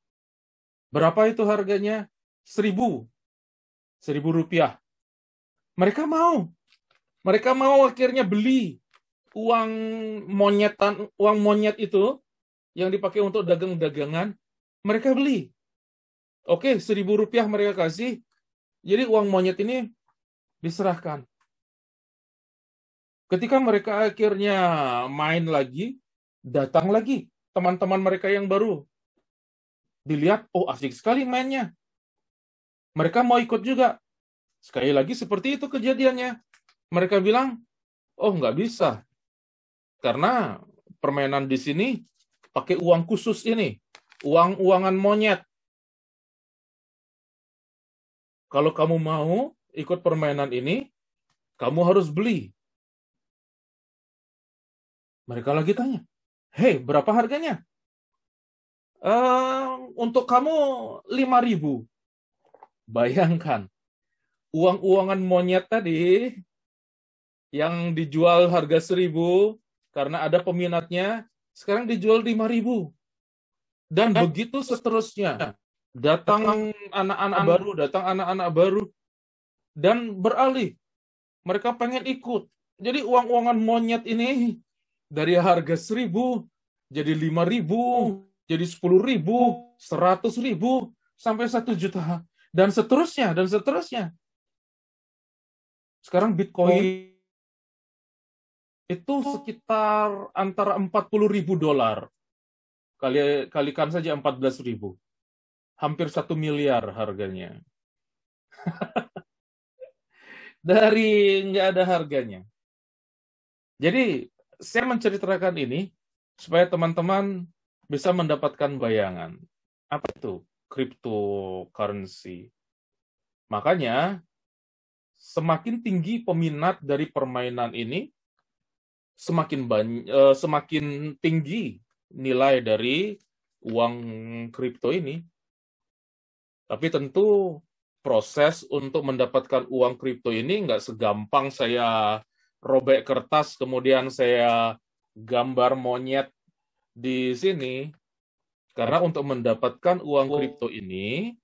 berapa itu harganya? 1.000 rupiah. Mereka mau akhirnya beli uang monyet itu yang dipakai untuk dagang-dagangan. Mereka beli. Oke, 1.000 rupiah mereka kasih. Jadi uang monyet ini diserahkan. Ketika mereka akhirnya main lagi, datang lagi teman-teman mereka yang baru. Dilihat, oh asik sekali mainnya. Mereka mau ikut juga. Sekali lagi seperti itu kejadiannya. Mereka bilang, oh nggak bisa. Karena permainan di sini pakai uang khusus ini. Uang-uangan monyet. Kalau kamu mau ikut permainan ini, kamu harus beli. Mereka lagi tanya, hei, berapa harganya? Untuk kamu 5.000. Bayangkan, uang-uangan monyet tadi yang dijual harga 1.000 karena ada peminatnya, sekarang dijual 5.000. Dan begitu seterusnya. Datang anak-anak baru, dan beralih. Mereka pengen ikut. Jadi uang-uangan monyet ini dari harga 1.000 jadi 5.000, jadi 10.000, 100.000, sampai 1 juta, dan seterusnya. Sekarang Bitcoin itu sekitar antara $40.000. Kalikan saja 14.000. Hampir 1 miliar harganya. Dari nggak ada harganya. Jadi, saya menceritakan ini supaya teman-teman bisa mendapatkan bayangan. Apa itu cryptocurrency? Makanya, semakin tinggi peminat dari permainan ini, semakin tinggi nilai dari uang kripto ini. Tapi tentu proses untuk mendapatkan uang kripto ini nggak segampang saya robek kertas, kemudian saya gambar monyet di sini. Karena untuk mendapatkan uang kripto ini,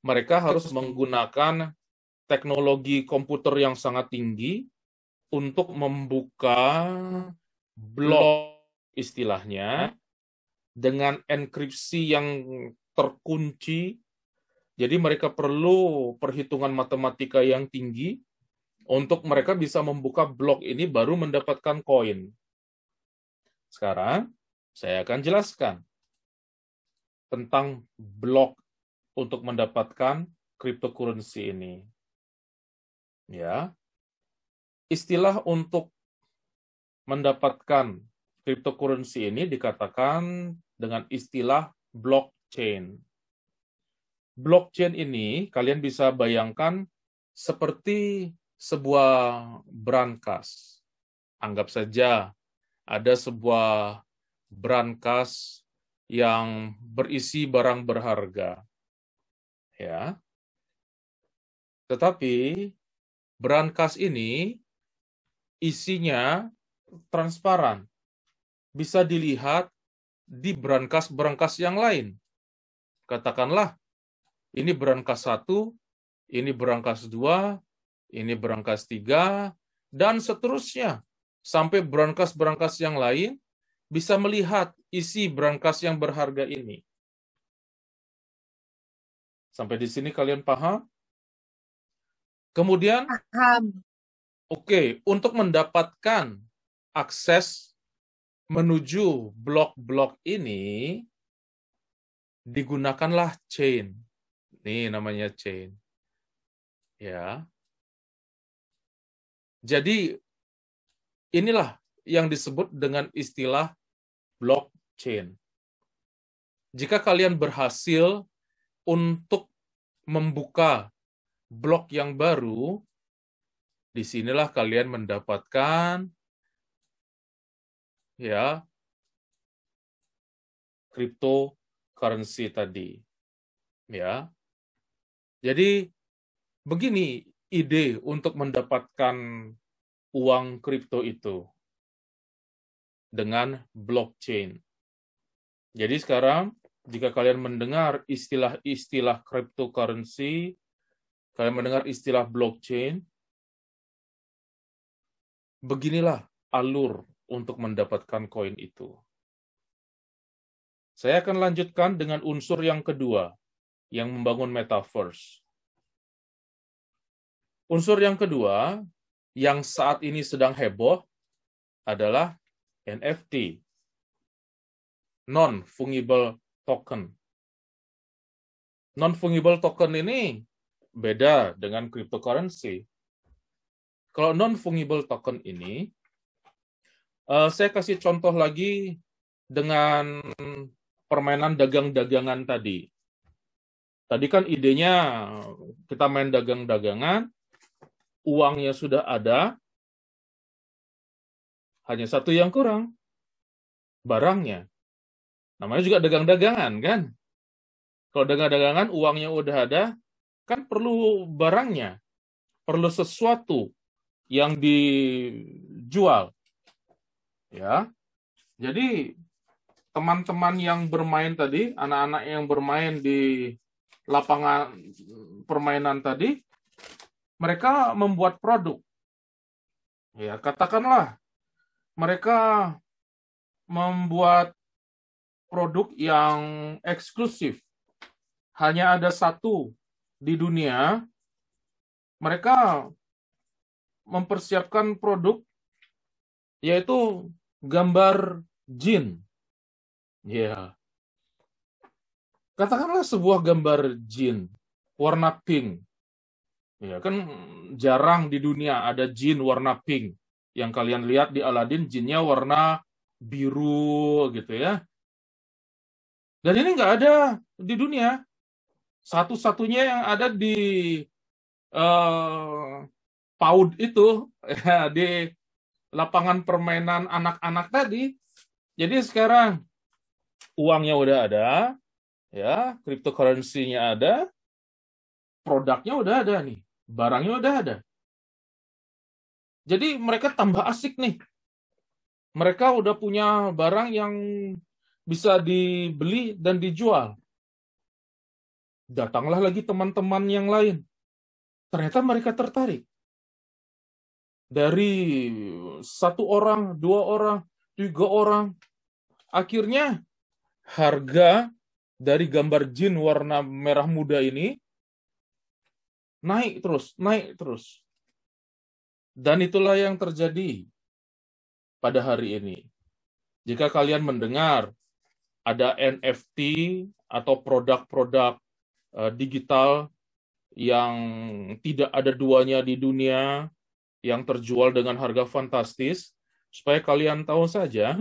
mereka harus menggunakan teknologi komputer yang sangat tinggi untuk membuka blok istilahnya dengan enkripsi yang terkunci. Jadi mereka perlu perhitungan matematika yang tinggi untuk mereka bisa membuka blok ini baru mendapatkan koin. Sekarang saya akan jelaskan tentang blok untuk mendapatkan cryptocurrency ini. Ya. Istilah untuk mendapatkan cryptocurrency ini dikatakan dengan istilah blockchain. Blockchain ini kalian bisa bayangkan seperti sebuah brankas. Anggap saja ada sebuah brankas yang berisi barang berharga. Ya. Tetapi brankas ini isinya transparan. Bisa dilihat di brankas-brankas yang lain. Katakanlah ini brankas 1, ini brankas 2, ini brankas 3, dan seterusnya. Sampai brankas-brankas yang lain bisa melihat isi brankas yang berharga ini. Sampai di sini kalian paham? Kemudian, oke, untuk mendapatkan akses menuju blok-blok ini, digunakanlah chain. Ini namanya chain. Ya. Jadi, inilah yang disebut dengan istilah blockchain. Jika kalian berhasil untuk membuka blok yang baru, disinilah kalian mendapatkan ya cryptocurrency tadi. Ya. Jadi begini ide untuk mendapatkan uang kripto itu dengan blockchain. Jadi sekarang jika kalian mendengar istilah-istilah cryptocurrency, kalian mendengar istilah blockchain, beginilah alur untuk mendapatkan koin itu. Saya akan lanjutkan dengan unsur yang kedua, yang membangun metaverse. Unsur yang kedua, yang saat ini sedang heboh, adalah NFT, non-fungible token. Non-fungible token ini beda dengan cryptocurrency. Kalau non-fungible token ini, saya kasih contoh lagi dengan permainan dagang-dagangan tadi. Tadi kan idenya kita main dagang-dagangan, uangnya sudah ada, hanya satu yang kurang, barangnya. Namanya juga dagang-dagangan, kan? Kalau dagang-dagangan, uangnya udah ada, kan perlu barangnya, perlu sesuatu yang dijual. Ya, jadi teman-teman yang bermain tadi, anak-anak yang bermain di lapangan permainan tadi, mereka membuat produk. Ya, katakanlah mereka membuat produk yang eksklusif. Hanya ada satu di dunia. Mereka mempersiapkan produk yaitu gambar jin. Ya. Katakanlah sebuah gambar jin warna pink. Ya, kan jarang di dunia ada jin warna pink. Yang kalian lihat di Aladdin jinnya warna biru gitu ya. Dan ini nggak ada di dunia. Satu-satunya yang ada di PAUD itu, ya, di lapangan permainan anak-anak tadi. Jadi sekarang uangnya udah ada, ya, cryptocurrency-nya ada, produknya udah ada nih, barangnya udah ada. Jadi mereka tambah asik nih. Mereka udah punya barang yang bisa dibeli dan dijual. Datanglah lagi teman-teman yang lain. Ternyata mereka tertarik. Dari 1 orang, 2 orang, 3 orang. Akhirnya harga dari gambar jin warna merah muda ini naik terus. Dan itulah yang terjadi pada hari ini. Jika kalian mendengar ada NFT atau produk-produk digital yang tidak ada duanya di dunia, yang terjual dengan harga fantastis, supaya kalian tahu saja,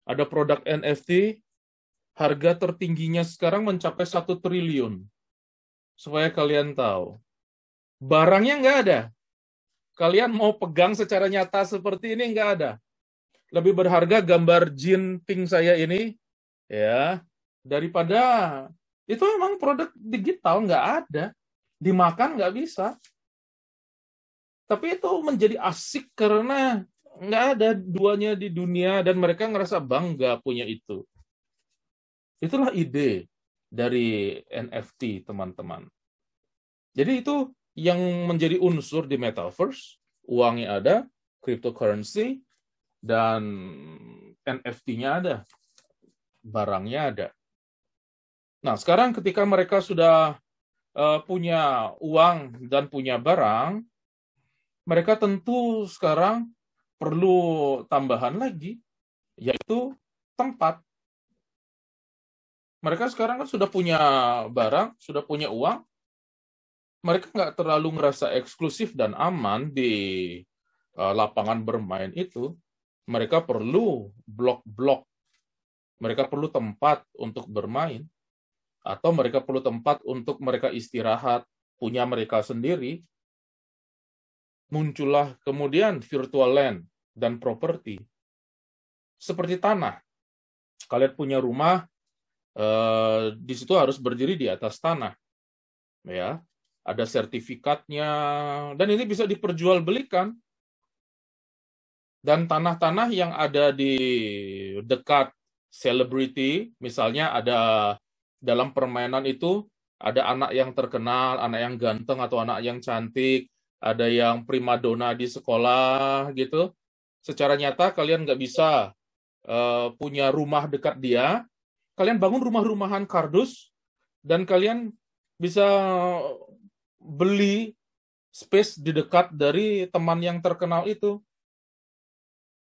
ada produk NFT, harga tertingginya sekarang mencapai 1 triliun. Supaya kalian tahu. Barangnya nggak ada. Kalian mau pegang secara nyata seperti ini nggak ada. Lebih berharga gambar jin pink saya ini, ya, daripada itu memang produk digital nggak ada. Dimakan nggak bisa. Tapi itu menjadi asik karena nggak ada duanya di dunia dan mereka ngerasa bangga punya itu. Itulah ide dari NFT, teman-teman. Jadi itu yang menjadi unsur di metaverse, uangnya ada, cryptocurrency, dan NFT-nya ada, barangnya ada. Nah, sekarang ketika mereka sudah punya uang dan punya barang, mereka tentu sekarang perlu tambahan lagi, yaitu tempat. Mereka sekarang kan sudah punya barang, sudah punya uang, mereka nggak terlalu ngerasa eksklusif dan aman di lapangan bermain itu. Mereka perlu blok-blok. Mereka perlu tempat untuk bermain. Atau mereka perlu tempat untuk mereka istirahat, punya mereka sendiri. Muncullah kemudian virtual land dan properti. Seperti tanah. Kalian punya rumah, di situ harus berdiri di atas tanah. Ya. ada sertifikatnya, dan ini bisa diperjualbelikan. Dan tanah-tanah yang ada di dekat selebriti, misalnya ada dalam permainan itu, ada anak yang terkenal, anak yang ganteng atau anak yang cantik, ada yang primadona di sekolah gitu. Secara nyata kalian nggak bisa punya rumah dekat dia, kalian bangun rumah-rumahan kardus, dan kalian bisa beli space di dekat dari teman yang terkenal itu.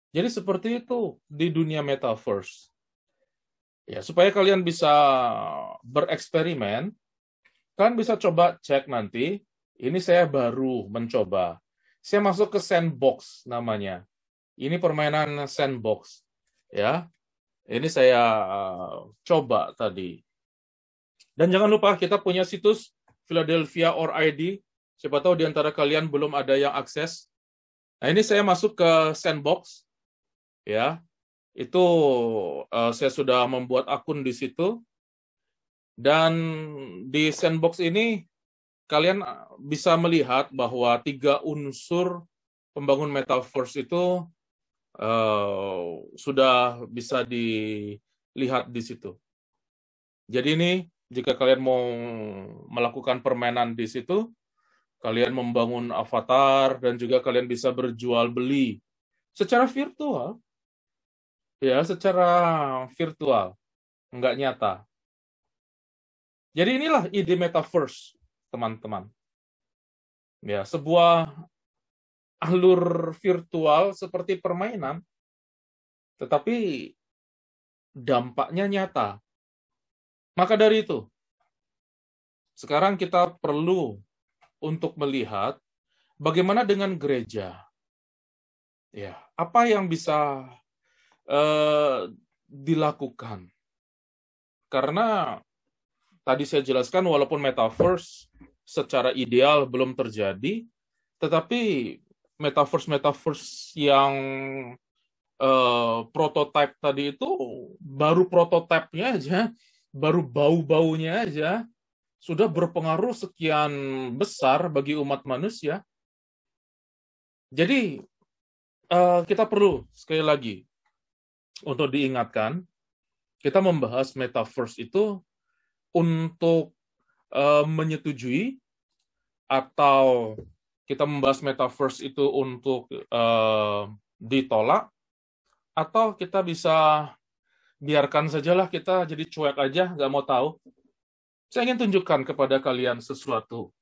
Jadi seperti itu di dunia metaverse. Ya, supaya kalian bisa bereksperimen, kalian bisa coba cek nanti. Ini saya baru mencoba. Saya masuk ke sandbox namanya. Ini permainan sandbox. Ya, ini saya coba tadi. Dan jangan lupa kita punya situs Philadelphia or ID. Siapa tahu di antara kalian belum ada yang akses. Nah, ini saya masuk ke sandbox. Ya, itu saya sudah membuat akun di situ. Dan di sandbox ini kalian bisa melihat bahwa 3 unsur pembangun metaverse itu sudah bisa dilihat di situ. Jadi ini jika kalian mau melakukan permainan di situ, kalian membangun avatar dan juga kalian bisa berjual beli secara virtual. Ya, secara virtual, nggak nyata. Jadi inilah ide metaverse, teman-teman. Ya, sebuah alur virtual seperti permainan, tetapi dampaknya nyata. Maka dari itu, sekarang kita perlu untuk melihat bagaimana dengan gereja. Ya, apa yang bisa dilakukan. Karena tadi saya jelaskan walaupun metaverse secara ideal belum terjadi, tetapi metaverse yang prototype tadi itu baru prototipenya aja, baru bau-baunya aja sudah berpengaruh sekian besar bagi umat manusia. Jadi kita perlu sekali lagi untuk diingatkan, kita membahas metaverse itu untuk menyetujui, atau kita membahas metaverse itu untuk ditolak, atau kita bisa biarkan sajalah, kita jadi cuek aja, nggak mau tahu. Saya ingin tunjukkan kepada kalian sesuatu.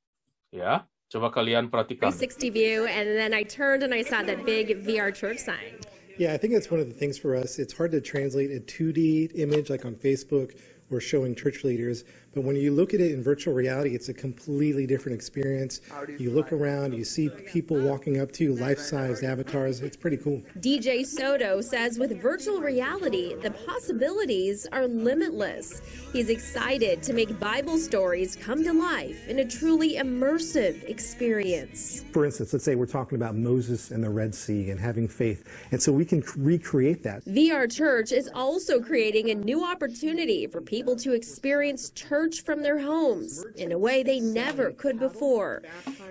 Ya, coba kalian perhatikan. 360 view, and then I turned and I saw that big VR church sign. Yeah, I think that's one of the things for us. It's hard to translate a 2D image like on Facebook or showing church leaders, but when you look at it in virtual reality, it's a completely different experience. You look around, you see people walking up to you, life-sized avatars. It's pretty cool. DJ Soto says with virtual reality, the possibilities are limitless. He's excited to make Bible stories come to life in a truly immersive experience. For instance, let's say we're talking about Moses and the Red Sea and having faith, and so we can recreate that. VR Church is also creating a new opportunity for people to experience church from their homes in a way they never could before.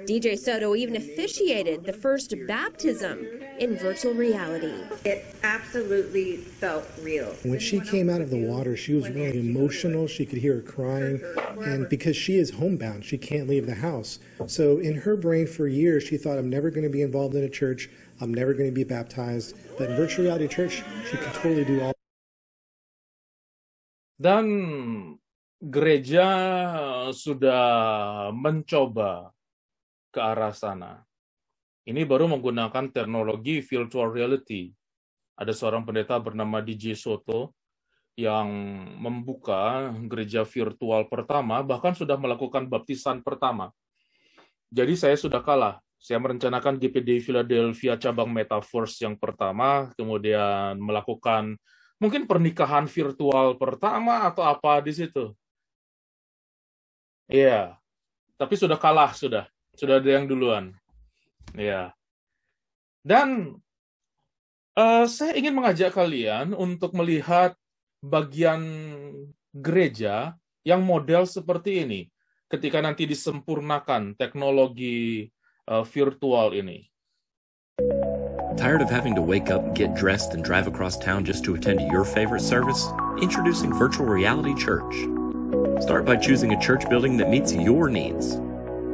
DJ Soto even officiated the first baptism in virtual reality. It absolutely felt real. When she came out of the water, she was really emotional. She could hear her crying. And because she is homebound, she can't leave the house. So in her brain for years, she thought, I'm never going to be involved in a church. I'm never going to be baptized. But in virtual reality church, she could totally do all. Dan gereja sudah mencoba ke arah sana. Ini baru menggunakan teknologi virtual reality. Ada seorang pendeta bernama DJ Soto yang membuka gereja virtual pertama, bahkan sudah melakukan baptisan pertama. Jadi saya sudah kalah. Saya merencanakan GPD Philadelphia cabang Metaverse yang pertama, kemudian melakukan mungkin pernikahan virtual pertama atau apa di situ. Iya, tapi sudah kalah, sudah ada yang duluan. Iya. Dan saya ingin mengajak kalian untuk melihat bagian gereja yang model seperti ini. ketika nanti disempurnakan teknologi virtual ini. Tired of having to wake up, get dressed, and drive across town just to attend your favorite service? Introducing Virtual Reality Church. Start by choosing a church building that meets your needs.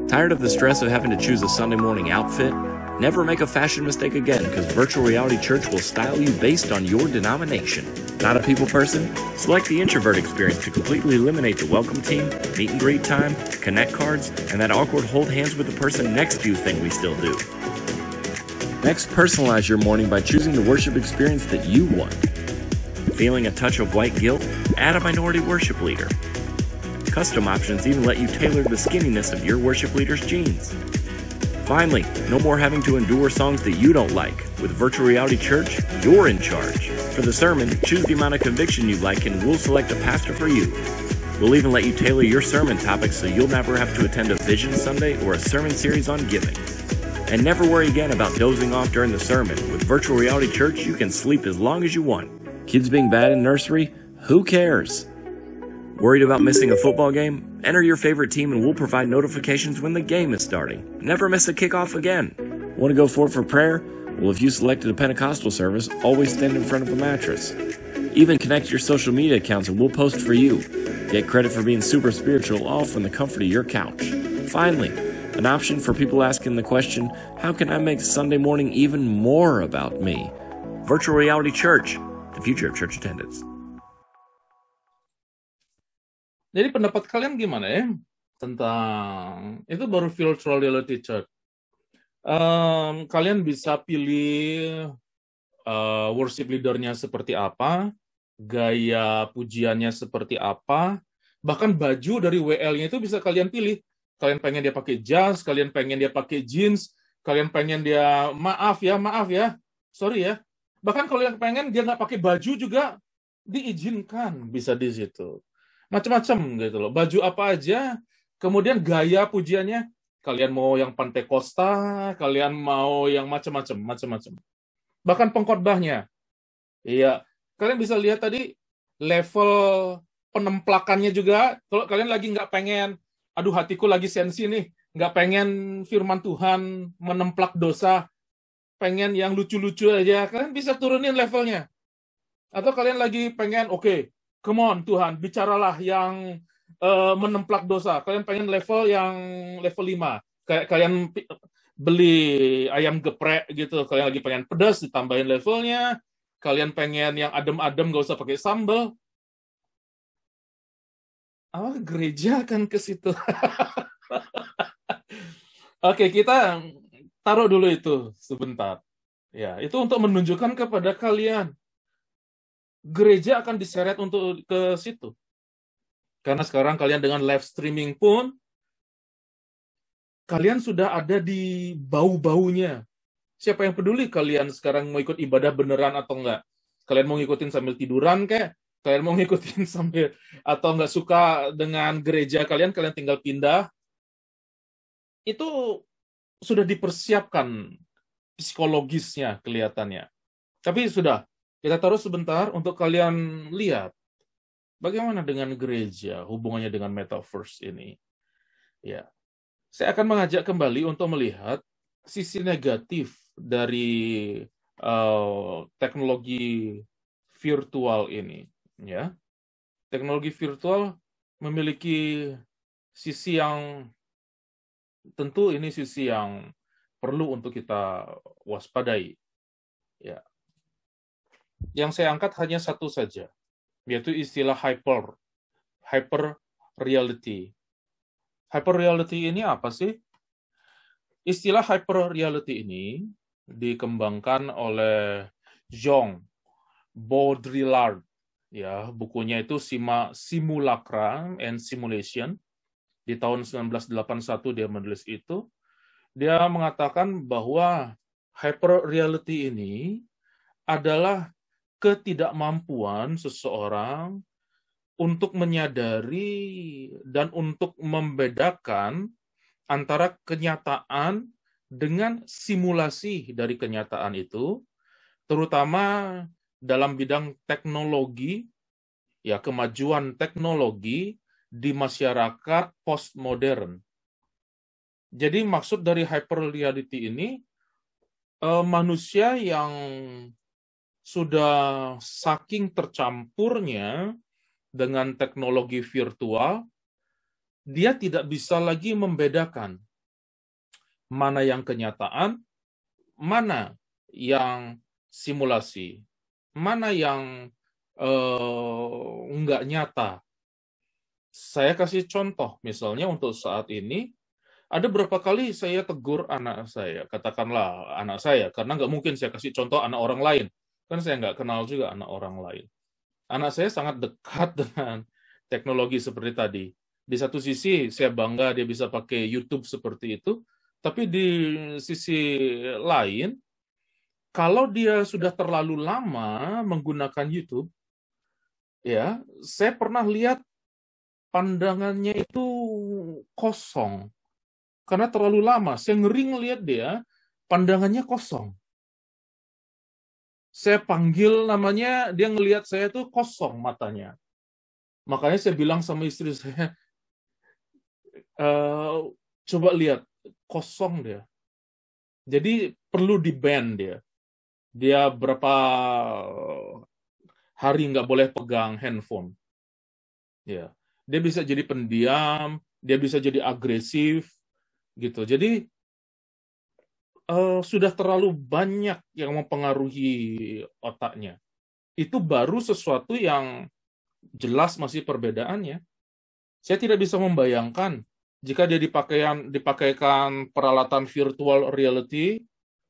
Tired of the stress of having to choose a Sunday morning outfit? Never make a fashion mistake again, because Virtual Reality Church will style you based on your denomination. Not a people person? Select the Introvert Experience to completely eliminate the welcome team, meet and greet time, connect cards, and that awkward hold hands with the person next to you thing we still do. Next, personalize your morning by choosing the worship experience that you want. Feeling a touch of white guilt? Add a minority worship leader. Custom options even let you tailor the skinniness of your worship leader's jeans. Finally, no more having to endure songs that you don't like. With Virtual Reality Church, you're in charge. For the sermon, choose the amount of conviction you like and we'll select a pastor for you. We'll even let you tailor your sermon topics so you'll never have to attend a Vision Sunday or a sermon series on giving. And never worry again about dozing off during the sermon. With Virtual Reality Church, you can sleep as long as you want. Kids being bad in nursery? Who cares? Worried about missing a football game? Enter your favorite team and we'll provide notifications when the game is starting. Never miss a kickoff again. Want to go forward for prayer? Well, if you selected a Pentecostal service, always stand in front of a mattress. Even connect your social media accounts and we'll post for you. Get credit for being super spiritual, all from the comfort of your couch. Finally, an option for people asking the question, how can I make Sunday morning even more about me? Virtual Reality Church, the future of church attendance. Jadi pendapat kalian gimana ya tentang itu baru virtual reality church? Kalian bisa pilih worship leadernya seperti apa, gaya pujiannya seperti apa, bahkan baju dari WL-nya itu bisa kalian pilih. Kalian pengen dia pakai jas, kalian pengen dia pakai jeans, kalian pengen dia maaf ya, sorry ya. Bahkan kalau yang pengen dia nggak pakai baju juga diizinkan, bisa di situ. Macam-macam gitu loh. Baju apa aja, kemudian gaya pujiannya, kalian mau yang Pantekosta, kalian mau yang macam-macam. Bahkan pengkhotbahnya. Iya, kalian bisa lihat tadi level penemplakannya juga. Kalau kalian lagi nggak pengen, aduh hatiku lagi sensi nih, nggak pengen firman Tuhan menemplak dosa, pengen yang lucu-lucu aja, kalian bisa turunin levelnya. Atau kalian lagi pengen, oke, come on Tuhan, bicaralah yang menemplak dosa. Kalian pengen level yang level 5. Kayak kalian beli ayam geprek gitu, kalian lagi pengen pedas, ditambahin levelnya. Kalian pengen yang adem-adem, nggak usah pakai sambal. Gereja kan ke situ. Oke, kita taruh dulu itu sebentar. Ya, itu untuk menunjukkan kepada kalian gereja akan diseret untuk ke situ. Karena sekarang kalian dengan live streaming pun kalian sudah ada di bau-baunya. Siapa yang peduli kalian sekarang mau ikut ibadah beneran atau enggak? Kalian mau ngikutin sambil tiduran kayak? Kalian mau ngikutin sambil atau nggak suka dengan gereja kalian tinggal pindah. Itu sudah dipersiapkan psikologisnya kelihatannya. Tapi sudah, kita taruh sebentar untuk kalian lihat bagaimana dengan gereja, hubungannya dengan metaverse ini. Ya, saya akan mengajak kembali untuk melihat sisi negatif dari teknologi virtual ini. Ya, teknologi virtual memiliki sisi yang tentu ini sisi yang perlu untuk kita waspadai. Ya, yang saya angkat hanya satu saja, yaitu istilah hyper reality. Hyper reality ini apa sih? Istilah hyper reality ini dikembangkan oleh Jean Baudrillard. Ya, bukunya itu Simulacra and Simulation. Di tahun 1981 dia menulis itu. Dia mengatakan bahwa hyper reality ini adalah ketidakmampuan seseorang untuk menyadari dan untuk membedakan antara kenyataan dengan simulasi dari kenyataan itu, terutama dalam bidang teknologi, ya kemajuan teknologi di masyarakat postmodern. Jadi maksud dari hyperreality ini, manusia yang sudah saking tercampurnya dengan teknologi virtual, dia tidak bisa lagi membedakan mana yang kenyataan, mana yang simulasi, mana yang enggak nyata. Saya kasih contoh, misalnya untuk saat ini, ada berapa kali saya tegur anak saya, katakanlah anak saya, karena nggak mungkin saya kasih contoh anak orang lain, kan saya nggak kenal juga anak orang lain. Anak saya sangat dekat dengan teknologi seperti tadi. Di satu sisi saya bangga dia bisa pakai YouTube seperti itu, tapi di sisi lain, kalau dia sudah terlalu lama menggunakan YouTube, ya, saya pernah lihat pandangannya itu kosong. Karena terlalu lama, saya ngeri ngelihat dia, pandangannya kosong. Saya panggil namanya, dia ngelihat saya tuh kosong matanya. Makanya saya bilang sama istri saya, coba lihat, kosong dia. Jadi perlu di-ban dia. Dia berapa hari nggak boleh pegang handphone. Ya, dia bisa jadi pendiam, dia bisa jadi agresif, gitu. Jadi sudah terlalu banyak yang mempengaruhi otaknya. Itu baru sesuatu yang jelas masih perbedaannya. Saya tidak bisa membayangkan jika dia dipakaikan peralatan virtual reality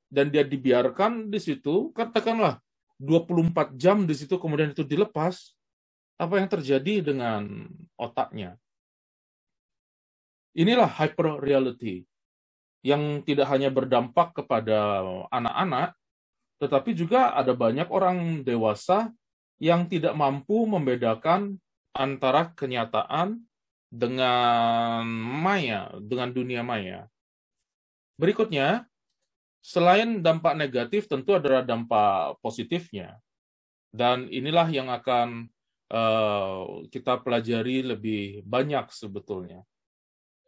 dan dia dibiarkan di situ, katakanlah 24 jam di situ kemudian itu dilepas, apa yang terjadi dengan otaknya? Inilah hyper reality yang tidak hanya berdampak kepada anak-anak, tetapi juga ada banyak orang dewasa yang tidak mampu membedakan antara kenyataan dengan maya, dengan dunia maya. Berikutnya, selain dampak negatif, tentu adalah dampak positifnya. Dan inilah yang akan kita pelajari lebih banyak sebetulnya.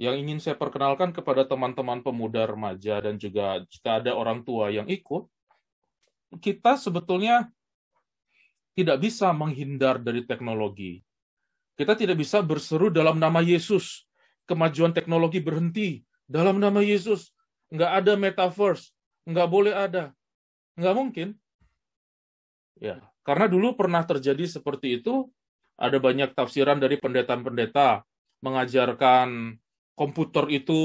Yang ingin saya perkenalkan kepada teman-teman pemuda remaja dan juga jika ada orang tua yang ikut, kita sebetulnya tidak bisa menghindar dari teknologi. Kita tidak bisa berseru dalam nama Yesus, kemajuan teknologi berhenti. Dalam nama Yesus, nggak ada metaverse, nggak boleh ada. Nggak mungkin. Ya, karena dulu pernah terjadi seperti itu, ada banyak tafsiran dari pendeta-pendeta mengajarkan komputer itu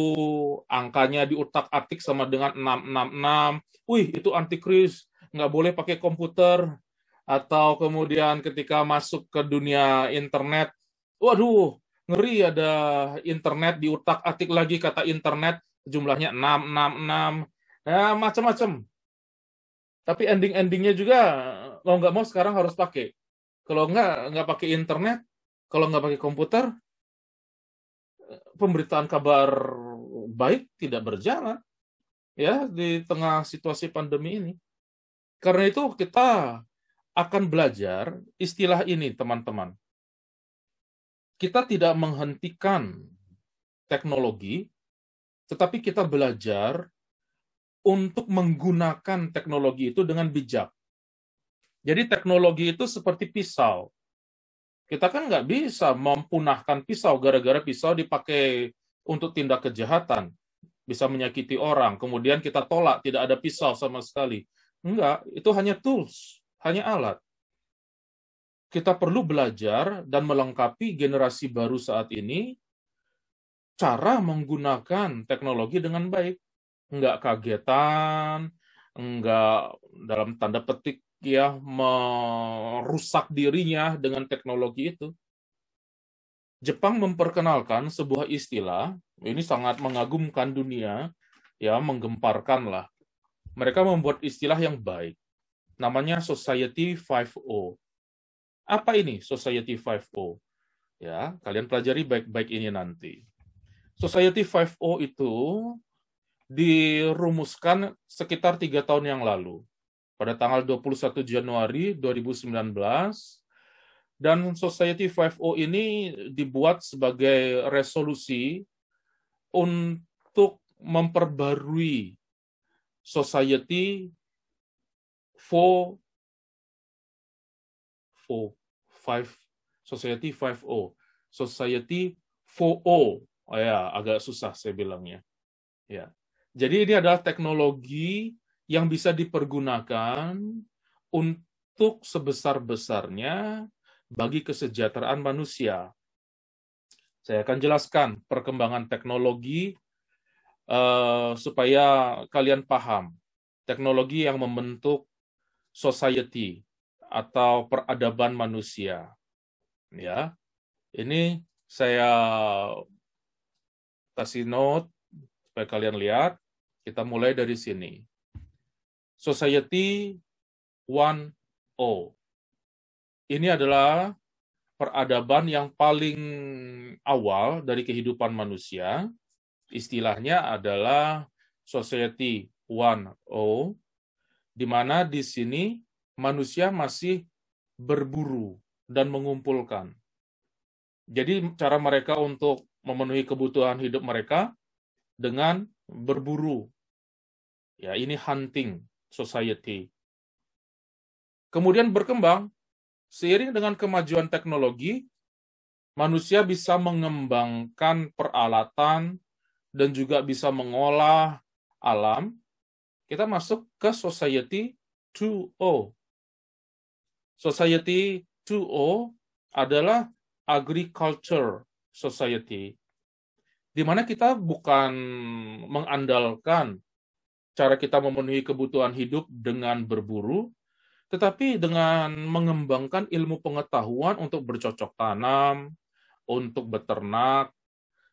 angkanya diutak-atik sama dengan 666. Wih, itu antikris, nggak boleh pakai komputer. Atau kemudian ketika masuk ke dunia internet, waduh, ngeri ada internet diutak-atik lagi kata internet, jumlahnya 666. Ya, macam-macam. Tapi ending-endingnya juga mau nggak mau sekarang harus pakai. Kalau nggak pakai internet, kalau nggak pakai komputer, pemberitaan kabar baik tidak berjalan ya di tengah situasi pandemi ini. Karena itu kita akan belajar istilah ini, teman-teman. Kita tidak menghentikan teknologi, tetapi kita belajar untuk menggunakan teknologi itu dengan bijak. Jadi teknologi itu seperti pisau. Kita kan nggak bisa mempunahkan pisau gara-gara pisau dipakai untuk tindak kejahatan. Bisa menyakiti orang, kemudian kita tolak, tidak ada pisau sama sekali. Enggak, itu hanya tools, hanya alat. Kita perlu belajar dan melengkapi generasi baru saat ini cara menggunakan teknologi dengan baik. Enggak kagetan, enggak dalam tanda petik ya merusak dirinya dengan teknologi itu. Jepang memperkenalkan sebuah istilah, ini sangat mengagumkan dunia, ya menggemparkan lah. Mereka membuat istilah yang baik, namanya Society 5.0. Apa ini Society 5.0? Ya, kalian pelajari baik-baik ini nanti. Society 5.0 itu dirumuskan sekitar 3 tahun yang lalu. Pada tanggal 21 Januari 2019, Dan Society 5.0 ini dibuat sebagai resolusi untuk memperbarui Society 5.0. Society 5.0. Society 4.0. Oh ya, agak susah saya bilangnya. Ya. Jadi ini adalah teknologi yang bisa dipergunakan untuk sebesar-besarnya bagi kesejahteraan manusia. Saya akan jelaskan perkembangan teknologi supaya kalian paham. Teknologi yang membentuk society atau peradaban manusia. Ya. Ini saya kasih note supaya kalian lihat. Kita mulai dari sini. Society 1.0. Ini adalah peradaban yang paling awal dari kehidupan manusia. Istilahnya adalah Society 1.0, di mana di sini manusia masih berburu dan mengumpulkan. Jadi cara mereka untuk memenuhi kebutuhan hidup mereka dengan berburu. Ya, ini hunting society. Kemudian berkembang, seiring dengan kemajuan teknologi, manusia bisa mengembangkan peralatan dan juga bisa mengolah alam. Kita masuk ke Society 2.0. Society 2.0 adalah agriculture society, di mana kita bukan mengandalkan cara kita memenuhi kebutuhan hidup dengan berburu, tetapi dengan mengembangkan ilmu pengetahuan untuk bercocok tanam, untuk beternak.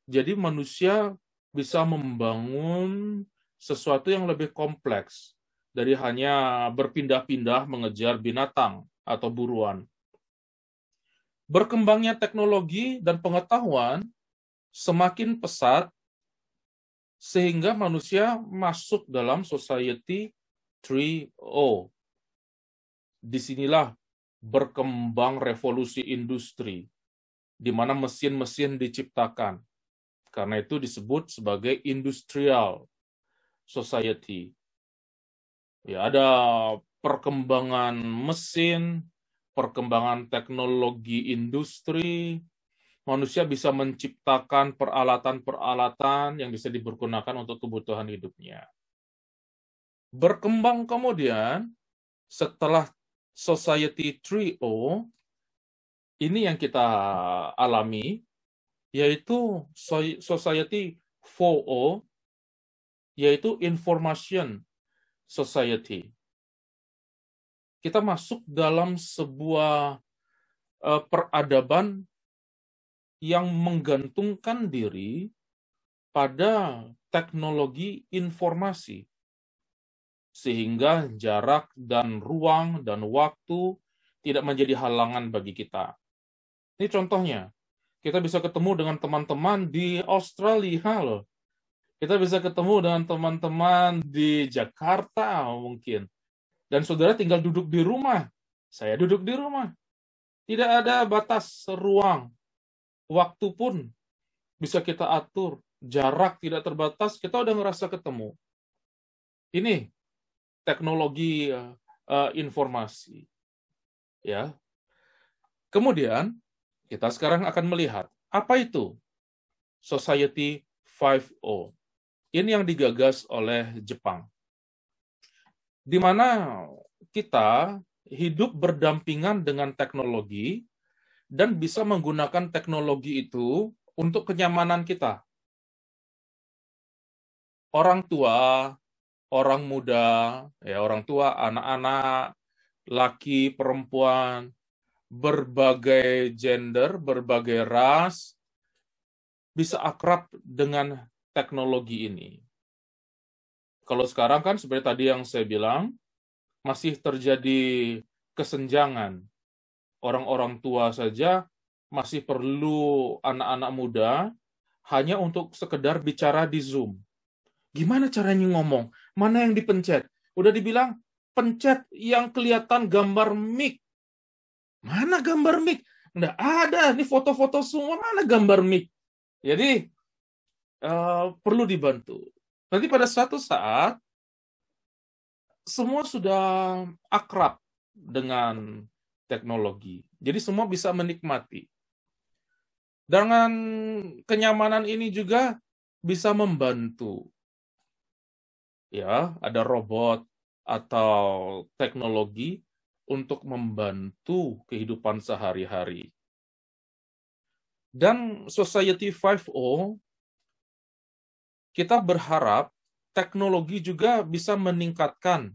Jadi manusia bisa membangun sesuatu yang lebih kompleks dari hanya berpindah-pindah mengejar binatang atau buruan. Berkembangnya teknologi dan pengetahuan semakin pesat sehingga manusia masuk dalam Society 3.0. Disinilah berkembang revolusi industri, di mana mesin-mesin diciptakan. Karena itu disebut sebagai industrial society. Ya, ada perkembangan mesin, perkembangan teknologi industri, manusia bisa menciptakan peralatan-peralatan yang bisa dipergunakan untuk kebutuhan hidupnya. Berkembang kemudian, setelah Society 3.0, ini yang kita alami, yaitu Society 4.0, yaitu Information Society. Kita masuk dalam sebuah peradaban yang menggantungkan diri pada teknologi informasi, sehingga jarak dan ruang dan waktu tidak menjadi halangan bagi kita. Ini contohnya, kita bisa ketemu dengan teman-teman di Australia loh. Kita bisa ketemu dengan teman-teman di Jakarta mungkin. Dan saudara tinggal duduk di rumah. Saya duduk di rumah. Tidak ada batas ruang. Waktu pun bisa kita atur. Jarak tidak terbatas, kita udah ngerasa ketemu. Ini teknologi informasi. Ya. Kemudian, kita sekarang akan melihat, apa itu Society 5.0? Ini yang digagas oleh Jepang. Di mana kita hidup berdampingan dengan teknologi dan bisa menggunakan teknologi itu untuk kenyamanan kita. Orang tua, orang muda, ya orang tua, anak-anak, laki, perempuan, berbagai gender, berbagai ras, bisa akrab dengan teknologi ini. Kalau sekarang kan seperti tadi yang saya bilang, masih terjadi kesenjangan. Orang-orang tua saja masih perlu anak-anak muda hanya untuk sekedar bicara di Zoom. Gimana caranya ngomong? Mana yang dipencet? Udah dibilang, pencet yang kelihatan gambar mic. Mana gambar mic? Nggak ada, ini foto-foto semua, mana gambar mic. Jadi, perlu dibantu. Nanti pada suatu saat, semua sudah akrab dengan teknologi. Jadi semua bisa menikmati. Dengan kenyamanan ini juga bisa membantu. Ya, ada robot atau teknologi untuk membantu kehidupan sehari-hari. Dan Society 5.0, kita berharap teknologi juga bisa meningkatkan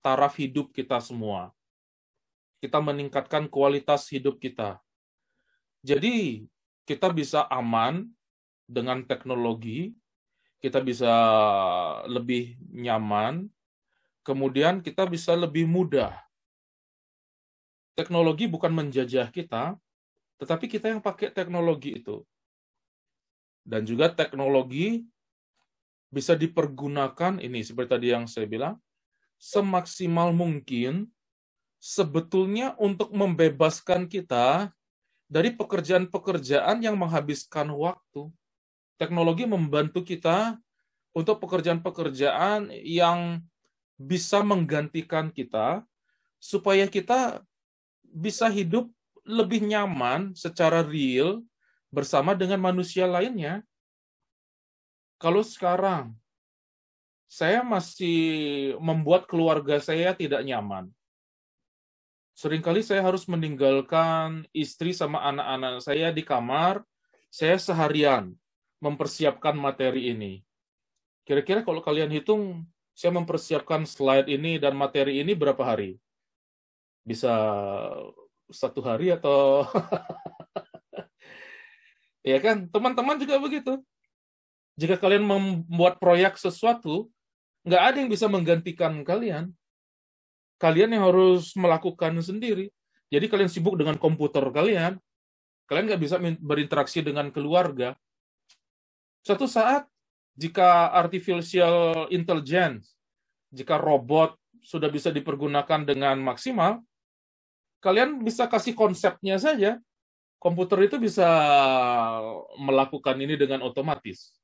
taraf hidup kita semua. Kita meningkatkan kualitas hidup kita. Jadi, kita bisa aman dengan teknologi, kita bisa lebih nyaman, kemudian kita bisa lebih mudah. Teknologi bukan menjajah kita, tetapi kita yang pakai teknologi itu. Dan juga teknologi bisa dipergunakan, ini seperti tadi yang saya bilang, semaksimal mungkin sebetulnya untuk membebaskan kita dari pekerjaan-pekerjaan yang menghabiskan waktu. Teknologi membantu kita untuk pekerjaan-pekerjaan yang bisa menggantikan kita, supaya kita bisa hidup lebih nyaman secara real bersama dengan manusia lainnya. Kalau sekarang saya masih membuat keluarga saya tidak nyaman, seringkali saya harus meninggalkan istri sama anak-anak saya di kamar, saya seharian mempersiapkan materi ini. Kira-kira kalau kalian hitung, saya mempersiapkan slide ini dan materi ini berapa hari? Bisa 1 hari atau... Ya kan? Teman-teman juga begitu. Jika kalian membuat proyek sesuatu, nggak ada yang bisa menggantikan kalian. Kalian yang harus melakukan sendiri. Jadi kalian sibuk dengan komputer kalian nggak bisa berinteraksi dengan keluarga. Suatu saat, jika artificial intelligence, jika robot sudah bisa dipergunakan dengan maksimal, kalian bisa kasih konsepnya saja. Komputer itu bisa melakukan ini dengan otomatis.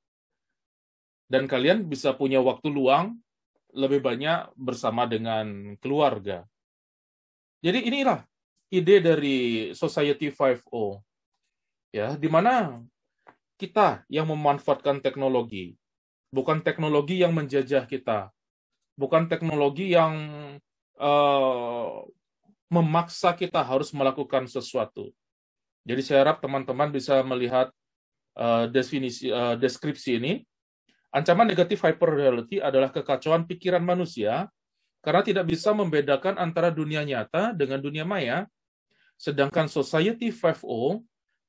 Dan kalian bisa punya waktu luang lebih banyak bersama dengan keluarga. Jadi inilah ide dari Society 5.0. Ya, di mana kita yang memanfaatkan teknologi, bukan teknologi yang menjajah kita, bukan teknologi yang memaksa kita harus melakukan sesuatu. Jadi saya harap teman-teman bisa melihat deskripsi ini. Ancaman negatif hyperreality adalah kekacauan pikiran manusia karena tidak bisa membedakan antara dunia nyata dengan dunia maya. Sedangkan Society 5.0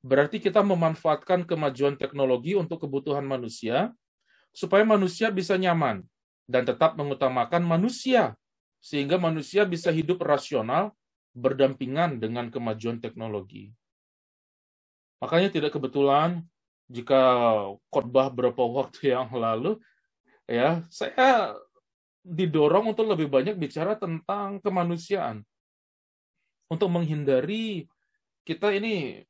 berarti kita memanfaatkan kemajuan teknologi untuk kebutuhan manusia supaya manusia bisa nyaman dan tetap mengutamakan manusia sehingga manusia bisa hidup rasional berdampingan dengan kemajuan teknologi. Makanya tidak kebetulan jika khotbah beberapa waktu yang lalu, ya saya didorong untuk lebih banyak bicara tentang kemanusiaan, untuk menghindari kita ini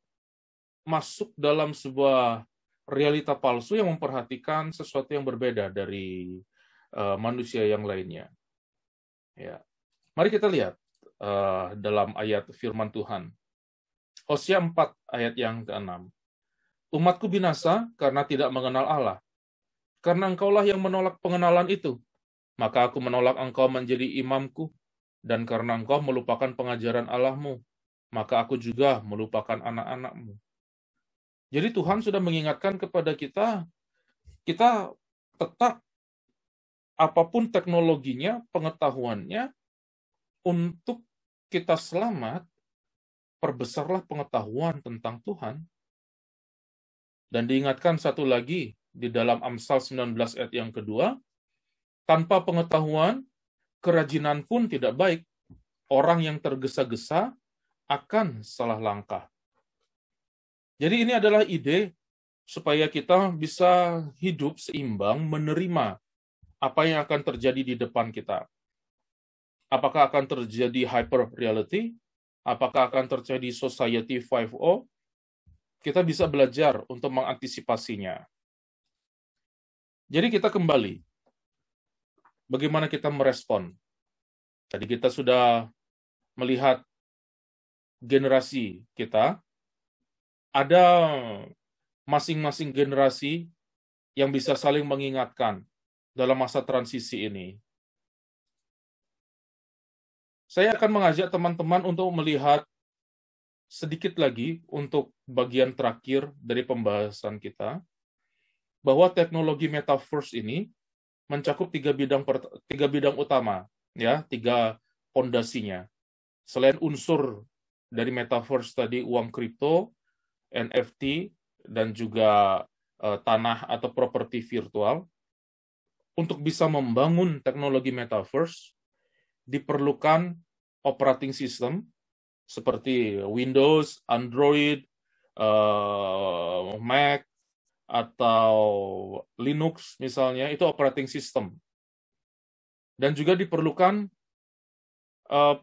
masuk dalam sebuah realita palsu yang memperhatikan sesuatu yang berbeda dari manusia yang lainnya. Ya, mari kita lihat dalam ayat Firman Tuhan, Hosea 4 ayat yang ke-6. Umatku binasa karena tidak mengenal Allah. Karena engkaulah yang menolak pengenalan itu, maka aku menolak engkau menjadi imamku, dan karena engkau melupakan pengajaran Allahmu, maka aku juga melupakan anak-anakmu. Jadi Tuhan sudah mengingatkan kepada kita tetap apapun teknologinya, pengetahuannya, untuk kita selamat, perbesarlah pengetahuan tentang Tuhan. Dan diingatkan satu lagi di dalam Amsal 19 ayat yang kedua, tanpa pengetahuan, kerajinan pun tidak baik. Orang yang tergesa-gesa akan salah langkah. Jadi ini adalah ide supaya kita bisa hidup seimbang, menerima apa yang akan terjadi di depan kita. Apakah akan terjadi hyper reality apakah akan terjadi Society 5.0, kita bisa belajar untuk mengantisipasinya. Jadi kita kembali, bagaimana kita merespon. Tadi kita sudah melihat generasi kita, ada masing-masing generasi yang bisa saling mengingatkan dalam masa transisi ini. Saya akan mengajak teman-teman untuk melihat sedikit lagi untuk bagian terakhir dari pembahasan kita, bahwa teknologi metaverse ini mencakup tiga bidang utama, ya, 3 pondasinya. Selain unsur dari metaverse tadi, uang kripto, NFT, dan juga tanah atau properti virtual, untuk bisa membangun teknologi metaverse diperlukan operating system seperti Windows, Android, Mac, atau Linux misalnya, itu operating system. Dan juga diperlukan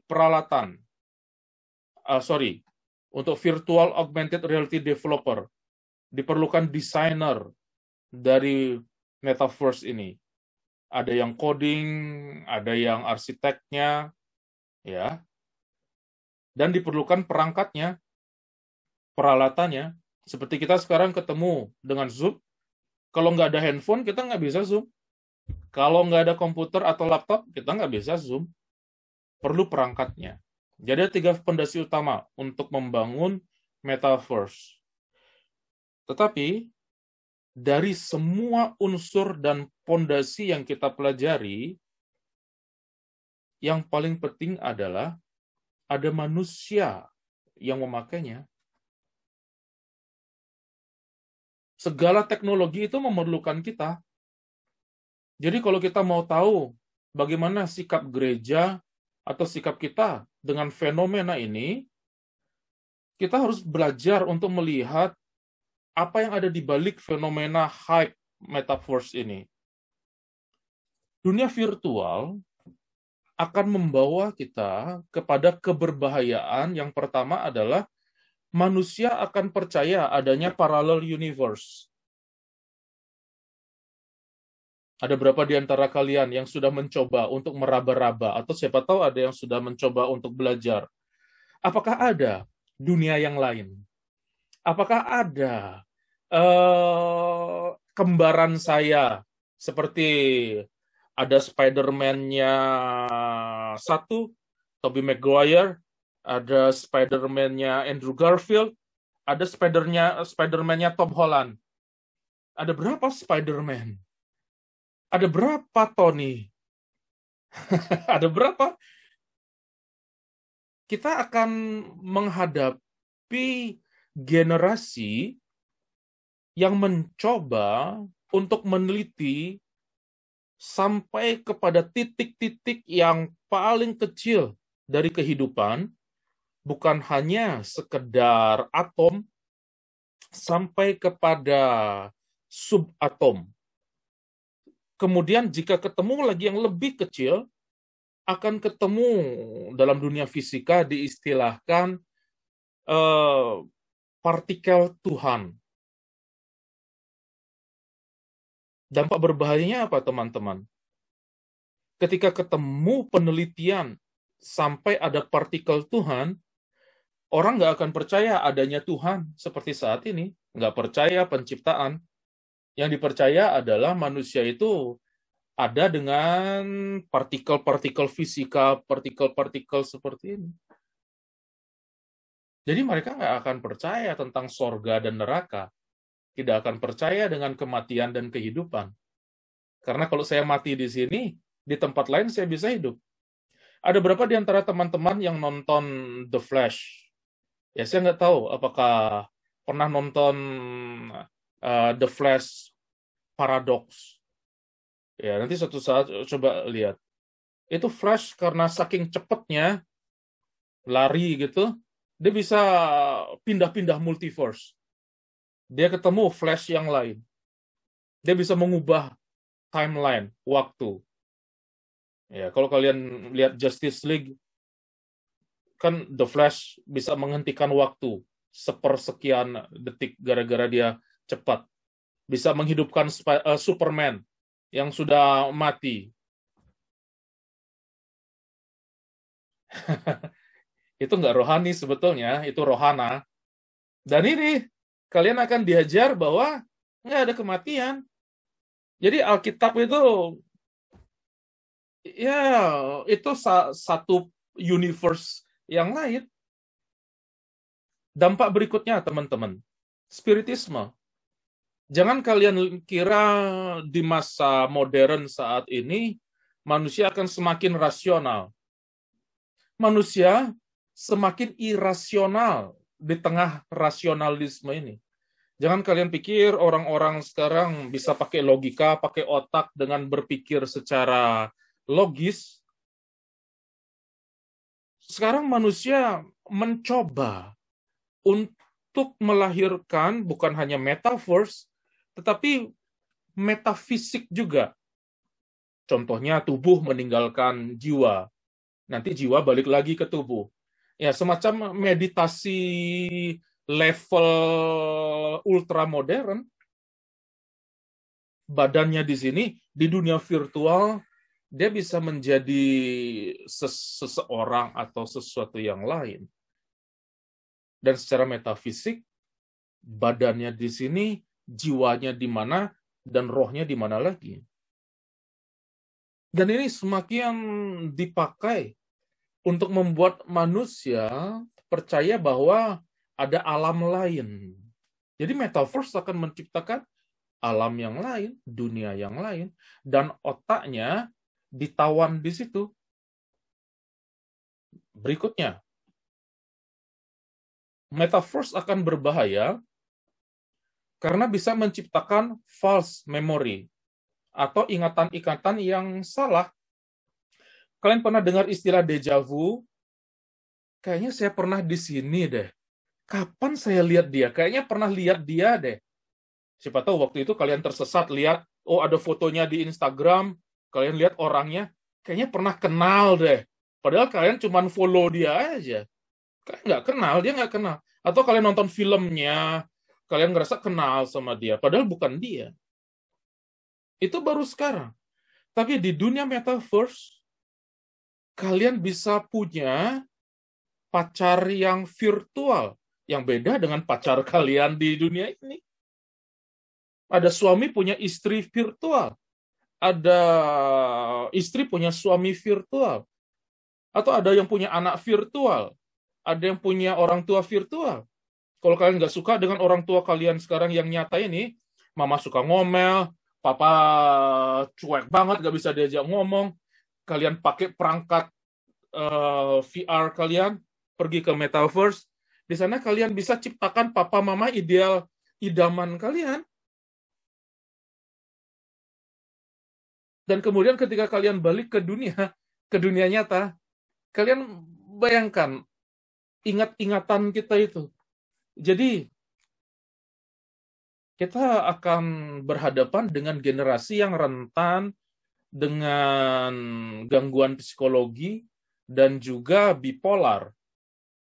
peralatan, untuk virtual augmented reality developer, diperlukan desainer dari metaverse ini. Ada yang coding, ada yang arsiteknya, ya. Dan diperlukan perangkatnya, peralatannya. Seperti kita sekarang ketemu dengan Zoom, kalau nggak ada handphone, kita nggak bisa Zoom. Kalau nggak ada komputer atau laptop, kita nggak bisa Zoom. Perlu perangkatnya. Jadi ada 3 fondasi utama untuk membangun metaverse. Tetapi, dari semua unsur dan fondasi yang kita pelajari, yang paling penting adalah ada manusia yang memakainya. Segala teknologi itu memerlukan kita. Jadi kalau kita mau tahu bagaimana sikap gereja atau sikap kita dengan fenomena ini, kita harus belajar untuk melihat apa yang ada di balik fenomena hype metaverse ini. Dunia virtual akan membawa kita kepada keberbahayaan. Yang pertama adalah manusia akan percaya adanya parallel universe. Ada berapa di antara kalian yang sudah mencoba untuk meraba-raba, atau siapa tahu ada yang sudah mencoba untuk belajar? Apakah ada dunia yang lain? Apakah ada kembaran saya, seperti ada Spider-Man-nya 1, Tobey Maguire, ada Spider-Man-nya Andrew Garfield, ada Spider-Man-nya Tom Holland. Ada berapa Spider-Man? Ada berapa Tony? Ada berapa? Kita akan menghadapi generasi yang mencoba untuk meneliti sampai kepada titik-titik yang paling kecil dari kehidupan, bukan hanya sekedar atom, sampai kepada subatom. Kemudian jika ketemu lagi yang lebih kecil, akan ketemu dalam dunia fisika diistilahkan partikel Tuhan. Dampak berbahayanya apa, teman-teman? Ketika ketemu penelitian sampai ada partikel Tuhan, orang nggak akan percaya adanya Tuhan seperti saat ini. Nggak percaya penciptaan. Yang dipercaya adalah manusia itu ada dengan partikel-partikel fisika, partikel-partikel seperti ini. Jadi mereka nggak akan percaya tentang sorga dan neraka. Tidak akan percaya dengan kematian dan kehidupan. Karena kalau saya mati di sini, di tempat lain saya bisa hidup. Ada berapa di antara teman-teman yang nonton The Flash? Ya, saya nggak tahu apakah pernah nonton The Flash Paradox. Ya, nanti suatu saat coba lihat. Itu Flash karena saking cepatnya lari gitu, dia bisa pindah-pindah multiverse. Dia ketemu Flash yang lain. Dia bisa mengubah timeline, waktu. Ya, kalau kalian lihat Justice League, Kan The Flash bisa menghentikan waktu sepersekian detik gara-gara dia cepat. Bisa menghidupkan Superman yang sudah mati. Itu nggak rohani sebetulnya, itu rohana. Dan ini, kalian akan diajar bahwa nggak ada kematian. Jadi Alkitab itu, ya, itu satu universe yang lain. Dampak berikutnya, teman-teman, spiritisme. Jangan kalian kira di masa modern saat ini, manusia akan semakin rasional. Manusia semakin irasional di tengah rasionalisme ini. Jangan kalian pikir orang-orang sekarang bisa pakai logika, pakai otak dengan berpikir secara logis. Sekarang manusia mencoba untuk melahirkan bukan hanya metaverse, tetapi metafisik juga. Contohnya tubuh meninggalkan jiwa. Nanti jiwa balik lagi ke tubuh. Ya, semacam meditasi level ultra modern. Badannya di sini, di dunia virtual, dia bisa menjadi seseorang atau sesuatu yang lain. Dan secara metafisik, badannya di sini, jiwanya di mana, dan rohnya di mana lagi. Dan ini semakin dipakai untuk membuat manusia percaya bahwa ada alam lain. Jadi metaverse akan menciptakan alam yang lain, dunia yang lain, dan otaknya ditawan di situ. Berikutnya, metaverse akan berbahaya karena bisa menciptakan false memory atau ingatan-ingatan yang salah. Kalian pernah dengar istilah deja vu? Kayaknya saya pernah di sini deh. Kapan saya lihat dia? Kayaknya pernah lihat dia deh. Siapa tahu waktu itu kalian tersesat lihat, oh ada fotonya di Instagram, kalian lihat orangnya, kayaknya pernah kenal deh. Padahal kalian cuma follow dia aja. Kalian nggak kenal, dia nggak kenal. Atau kalian nonton filmnya, kalian ngerasa kenal sama dia, padahal bukan dia. Itu baru sekarang. Tapi di dunia metaverse, kalian bisa punya pacar yang virtual, yang beda dengan pacar kalian di dunia ini. Ada suami punya istri virtual. Ada istri punya suami virtual. Atau ada yang punya anak virtual. Ada yang punya orang tua virtual. Kalau kalian nggak suka dengan orang tua kalian sekarang yang nyata ini, mama suka ngomel, papa cuek banget, nggak bisa diajak ngomong, kalian pakai perangkat VR kalian, pergi ke metaverse, di sana kalian bisa ciptakan papa mama ideal idaman kalian. Dan kemudian ketika kalian balik ke dunia nyata, kalian bayangkan ingat-ingatan kita itu. Jadi kita akan berhadapan dengan generasi yang rentan dengan gangguan psikologi dan juga bipolar.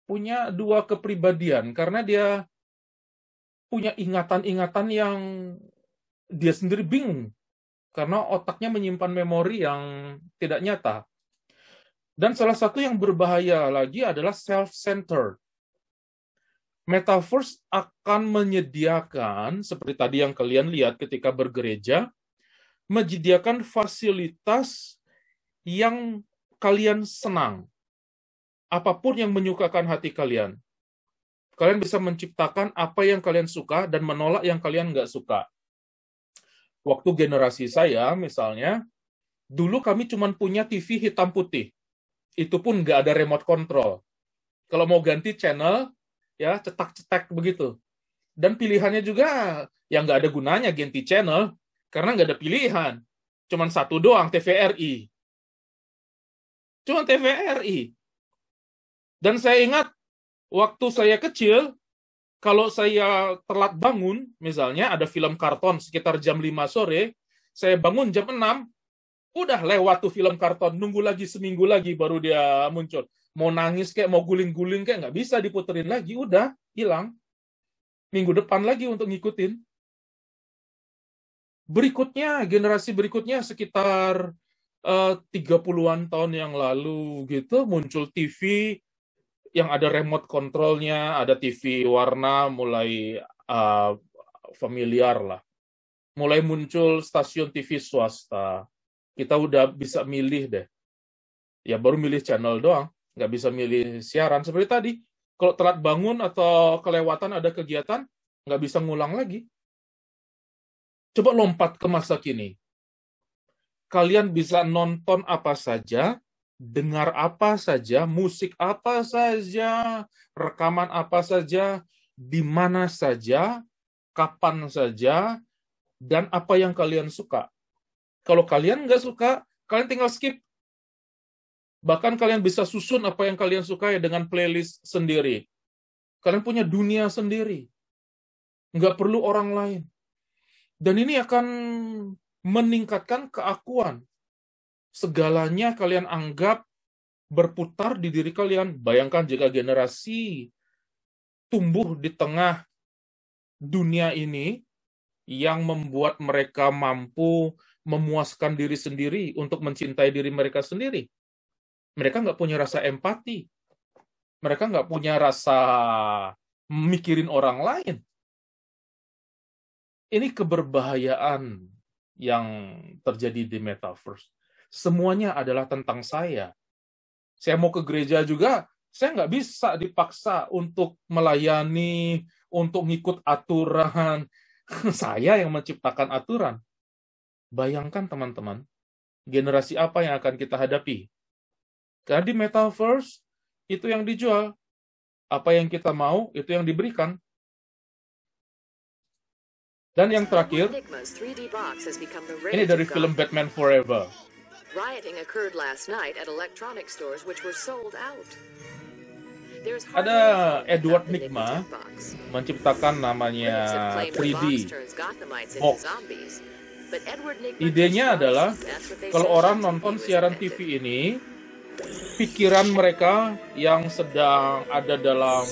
Punya dua kepribadian karena dia punya ingatan-ingatan yang dia sendiri bingung. Karena otaknya menyimpan memori yang tidak nyata. Dan salah satu yang berbahaya lagi adalah self-centered. Metaverse akan menyediakan, seperti tadi yang kalian lihat ketika bergereja, menyediakan fasilitas yang kalian senang. Apapun yang menyukakan hati kalian. Kalian bisa menciptakan apa yang kalian suka dan menolak yang kalian nggak suka. Waktu generasi saya, misalnya, dulu kami cuma punya TV hitam putih. Itu pun nggak ada remote control. Kalau mau ganti channel, ya cetak-cetak begitu. Dan pilihannya juga yang nggak ada gunanya ganti channel karena nggak ada pilihan. Cuman satu doang, TVRI. Cuma TVRI. Dan saya ingat waktu saya kecil, kalau saya telat bangun, misalnya ada film karton sekitar jam 5 sore, saya bangun jam 6, udah lewat tuh film karton, nunggu lagi seminggu lagi baru dia muncul. mau nangis kayak, mau guling-guling kayak, nggak bisa diputerin lagi, udah, hilang. Minggu depan lagi untuk ngikutin. Berikutnya, generasi berikutnya sekitar 30-an tahun yang lalu gitu, muncul TV yang ada remote controlnya, ada TV warna mulai familiar lah. Mulai muncul stasiun TV swasta. Kita udah bisa milih deh. Ya baru milih channel doang, nggak bisa milih siaran. Seperti tadi, kalau telat bangun atau kelewatan ada kegiatan, nggak bisa ngulang lagi. Coba lompat ke masa kini. Kalian bisa nonton apa saja, dengar apa saja, musik apa saja, rekaman apa saja, di mana saja, kapan saja, dan apa yang kalian suka. Kalau kalian nggak suka, kalian tinggal skip. Bahkan kalian bisa susun apa yang kalian sukai dengan playlist sendiri. Kalian punya dunia sendiri. Nggak perlu orang lain. Dan ini akan meningkatkan keakuan. Segalanya kalian anggap berputar di diri kalian. Bayangkan jika generasi tumbuh di tengah dunia ini yang membuat mereka mampu memuaskan diri sendiri untuk mencintai diri mereka sendiri. Mereka nggak punya rasa empati. Mereka nggak punya rasa mikirin orang lain. Ini keberbahayaan yang terjadi di metaverse. Semuanya adalah tentang saya. Saya mau ke gereja juga, saya nggak bisa dipaksa untuk melayani, untuk ngikut aturan. Saya yang menciptakan aturan. Bayangkan teman-teman, generasi apa yang akan kita hadapi? Karena di metaverse, itu yang dijual. Apa yang kita mau, itu yang diberikan. Dan yang terakhir, ini dari film Batman Forever. Rioting occurred last night at electronic stores which were sold out. Ada Edward Nygma menciptakan namanya 3D box. Idenya adalah kalau orang nonton siaran TV ini, pikiran mereka yang sedang ada dalam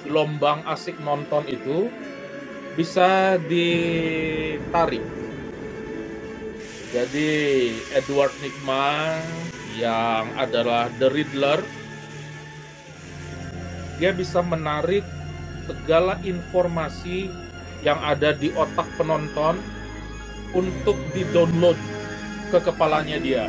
gelombang asik nonton itu bisa ditarik. Jadi Edward Nygma yang adalah The Riddler, dia bisa menarik segala informasi yang ada di otak penonton untuk di-download ke kepalanya dia.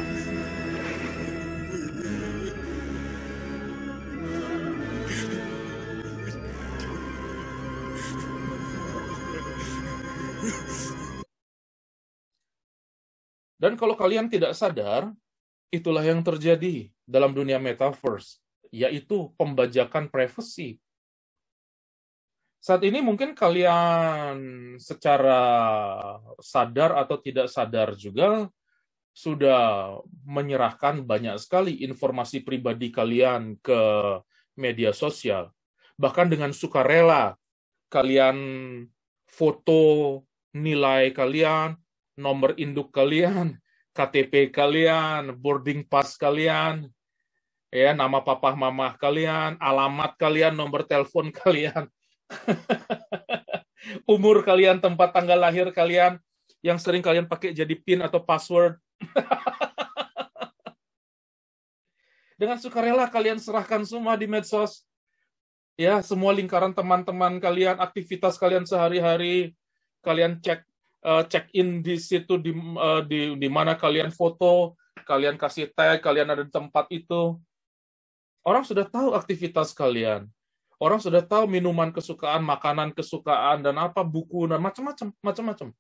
Dan kalau kalian tidak sadar, itulah yang terjadi dalam dunia metaverse, yaitu pembajakan privasi. Saat ini mungkin kalian secara sadar atau tidak sadar juga sudah menyerahkan banyak sekali informasi pribadi kalian ke media sosial. Bahkan dengan sukarela, kalian foto nilai kalian, nomor induk kalian, KTP kalian, boarding pass kalian, ya, nama papa mama kalian, alamat kalian, nomor telepon kalian, umur kalian, tempat tanggal lahir kalian, yang sering kalian pakai jadi PIN atau password. Dengan sukarela kalian serahkan semua di medsos. Ya, semua lingkaran teman-teman kalian, aktivitas kalian sehari-hari, kalian check in di situ, di mana kalian foto, kalian kasih tag, kalian ada di tempat itu. Orang sudah tahu aktivitas kalian. Orang sudah tahu minuman kesukaan, makanan kesukaan, dan apa, buku, dan macam-macam.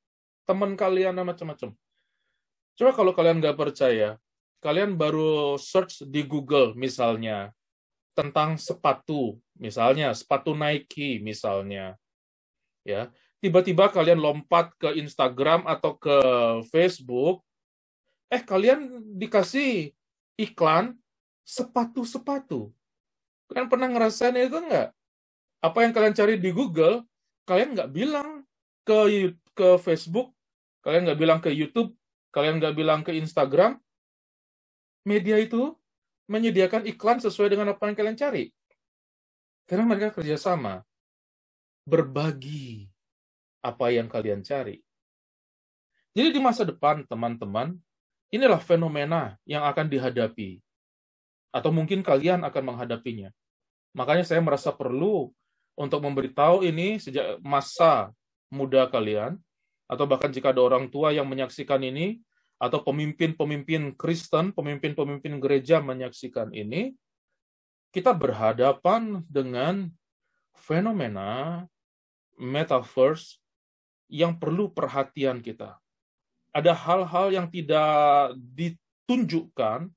Teman kalian, dan macam-macam. Coba kalau kalian nggak percaya, kalian baru search di Google, misalnya, tentang sepatu, misalnya, sepatu Nike, misalnya. Ya, tiba-tiba kalian lompat ke Instagram atau ke Facebook, kalian dikasih iklan sepatu-sepatu. Kalian pernah ngerasain itu nggak? Apa yang kalian cari di Google, kalian nggak bilang ke Facebook, kalian nggak bilang ke YouTube, kalian nggak bilang ke Instagram. Media itu menyediakan iklan sesuai dengan apa yang kalian cari. Karena mereka kerjasama, berbagi apa yang kalian cari. Jadi di masa depan, teman-teman, inilah fenomena yang akan dihadapi. Atau mungkin kalian akan menghadapinya. Makanya saya merasa perlu untuk memberitahu ini sejak masa muda kalian, atau bahkan jika ada orang tua yang menyaksikan ini, atau pemimpin-pemimpin Kristen, pemimpin-pemimpin gereja menyaksikan ini, kita berhadapan dengan fenomena metaverse yang perlu perhatian kita. Ada hal-hal yang tidak ditunjukkan,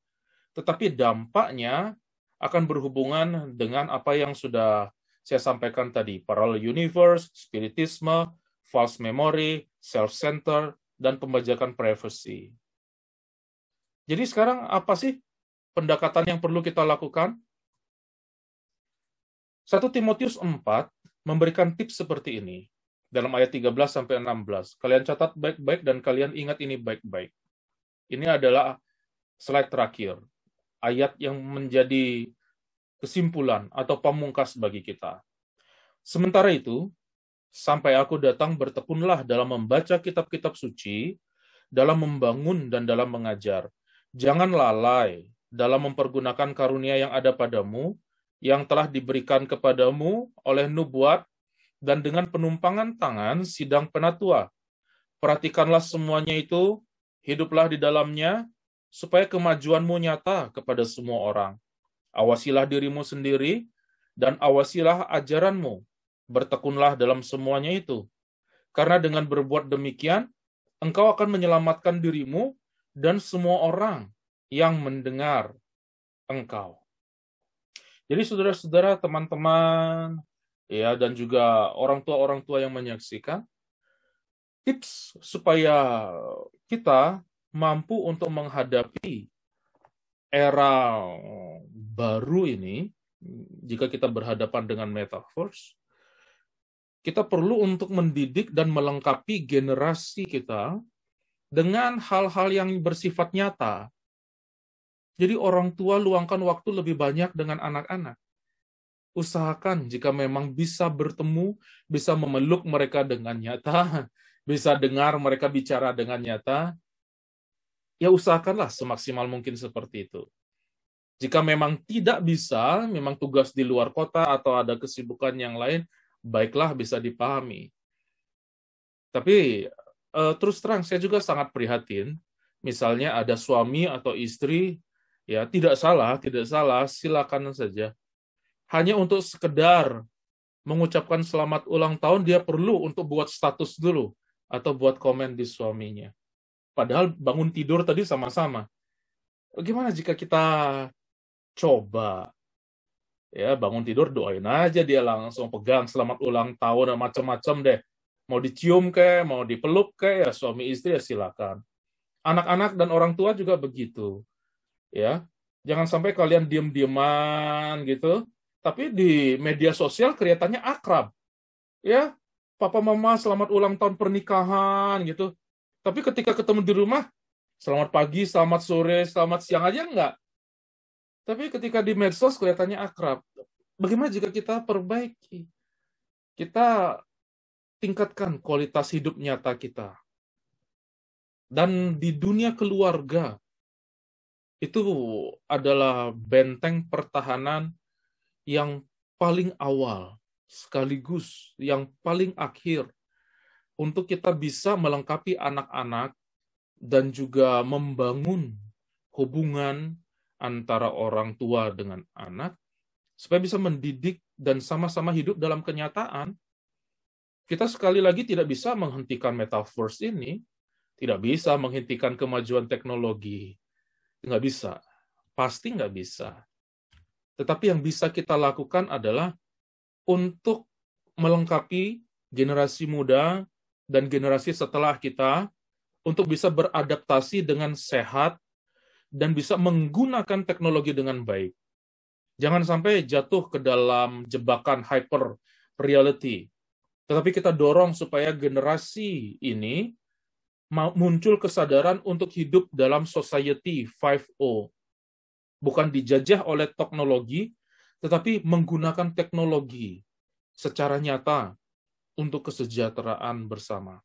tetapi dampaknya akan berhubungan dengan apa yang sudah saya sampaikan tadi, parallel universe, spiritisme, false memory, self-centered, dan pembajakan privacy. Jadi sekarang apa sih pendekatan yang perlu kita lakukan? 1 Timotius 4 memberikan tips seperti ini dalam ayat 13-16. Kalian catat baik-baik dan kalian ingat ini baik-baik. Ini adalah slide terakhir, ayat yang menjadi kesimpulan atau pamungkas bagi kita. Sementara itu, sampai aku datang bertekunlah dalam membaca kitab-kitab suci, dalam membangun dan dalam mengajar. Jangan lalai dalam mempergunakan karunia yang ada padamu, yang telah diberikan kepadamu oleh nubuat, dan dengan penumpangan tangan sidang penatua. Perhatikanlah semuanya itu, hiduplah di dalamnya, supaya kemajuanmu nyata kepada semua orang. Awasilah dirimu sendiri, dan awasilah ajaranmu. Bertekunlah dalam semuanya itu. Karena dengan berbuat demikian, engkau akan menyelamatkan dirimu dan semua orang yang mendengar engkau. Jadi saudara-saudara, teman-teman, ya, dan juga orang tua yang menyaksikan, tips supaya kita mampu untuk menghadapi era baru ini, jika kita berhadapan dengan metaverse, kita perlu untuk mendidik dan melengkapi generasi kita dengan hal-hal yang bersifat nyata. Jadi orang tua luangkan waktu lebih banyak dengan anak-anak. Usahakan jika memang bisa bertemu, bisa memeluk mereka dengan nyata, bisa dengar mereka bicara dengan nyata, ya usahakanlah semaksimal mungkin seperti itu. Jika memang tidak bisa, memang tugas di luar kota atau ada kesibukan yang lain, baiklah, bisa dipahami. Tapi terus terang saya juga sangat prihatin, misalnya ada suami atau istri, ya tidak salah, silakan saja. Hanya untuk sekedar mengucapkan selamat ulang tahun, dia perlu untuk buat status dulu atau buat komen di suaminya. Padahal bangun tidur tadi sama-sama. Bagaimana jika kita coba, ya bangun tidur doain aja dia langsung pegang selamat ulang tahun dan macam-macam deh. Mau dicium kayak, mau dipeluk kayak, ya suami istri ya silakan. Anak-anak dan orang tua juga begitu. Ya, jangan sampai kalian diem-dieman gitu, tapi di media sosial kelihatannya akrab. Ya, papa mama selamat ulang tahun pernikahan gitu. Tapi ketika ketemu di rumah, selamat pagi, selamat sore, selamat siang aja enggak. Tapi ketika di medsos kelihatannya akrab. Bagaimana jika kita perbaiki? Kita tingkatkan kualitas hidup nyata kita. Dan di dunia keluarga, itu adalah benteng pertahanan yang paling awal, sekaligus yang paling akhir, untuk kita bisa melengkapi anak-anak dan juga membangun hubungan antara orang tua dengan anak, supaya bisa mendidik dan sama-sama hidup dalam kenyataan. Kita sekali lagi tidak bisa menghentikan metaverse ini, tidak bisa menghentikan kemajuan teknologi, nggak bisa, pasti nggak bisa. Tetapi yang bisa kita lakukan adalah untuk melengkapi generasi muda dan generasi setelah kita untuk bisa beradaptasi dengan sehat dan bisa menggunakan teknologi dengan baik. Jangan sampai jatuh ke dalam jebakan hyper reality. Tetapi kita dorong supaya generasi ini muncul kesadaran untuk hidup dalam society 5.0. bukan dijajah oleh teknologi, tetapi menggunakan teknologi secara nyata untuk kesejahteraan bersama.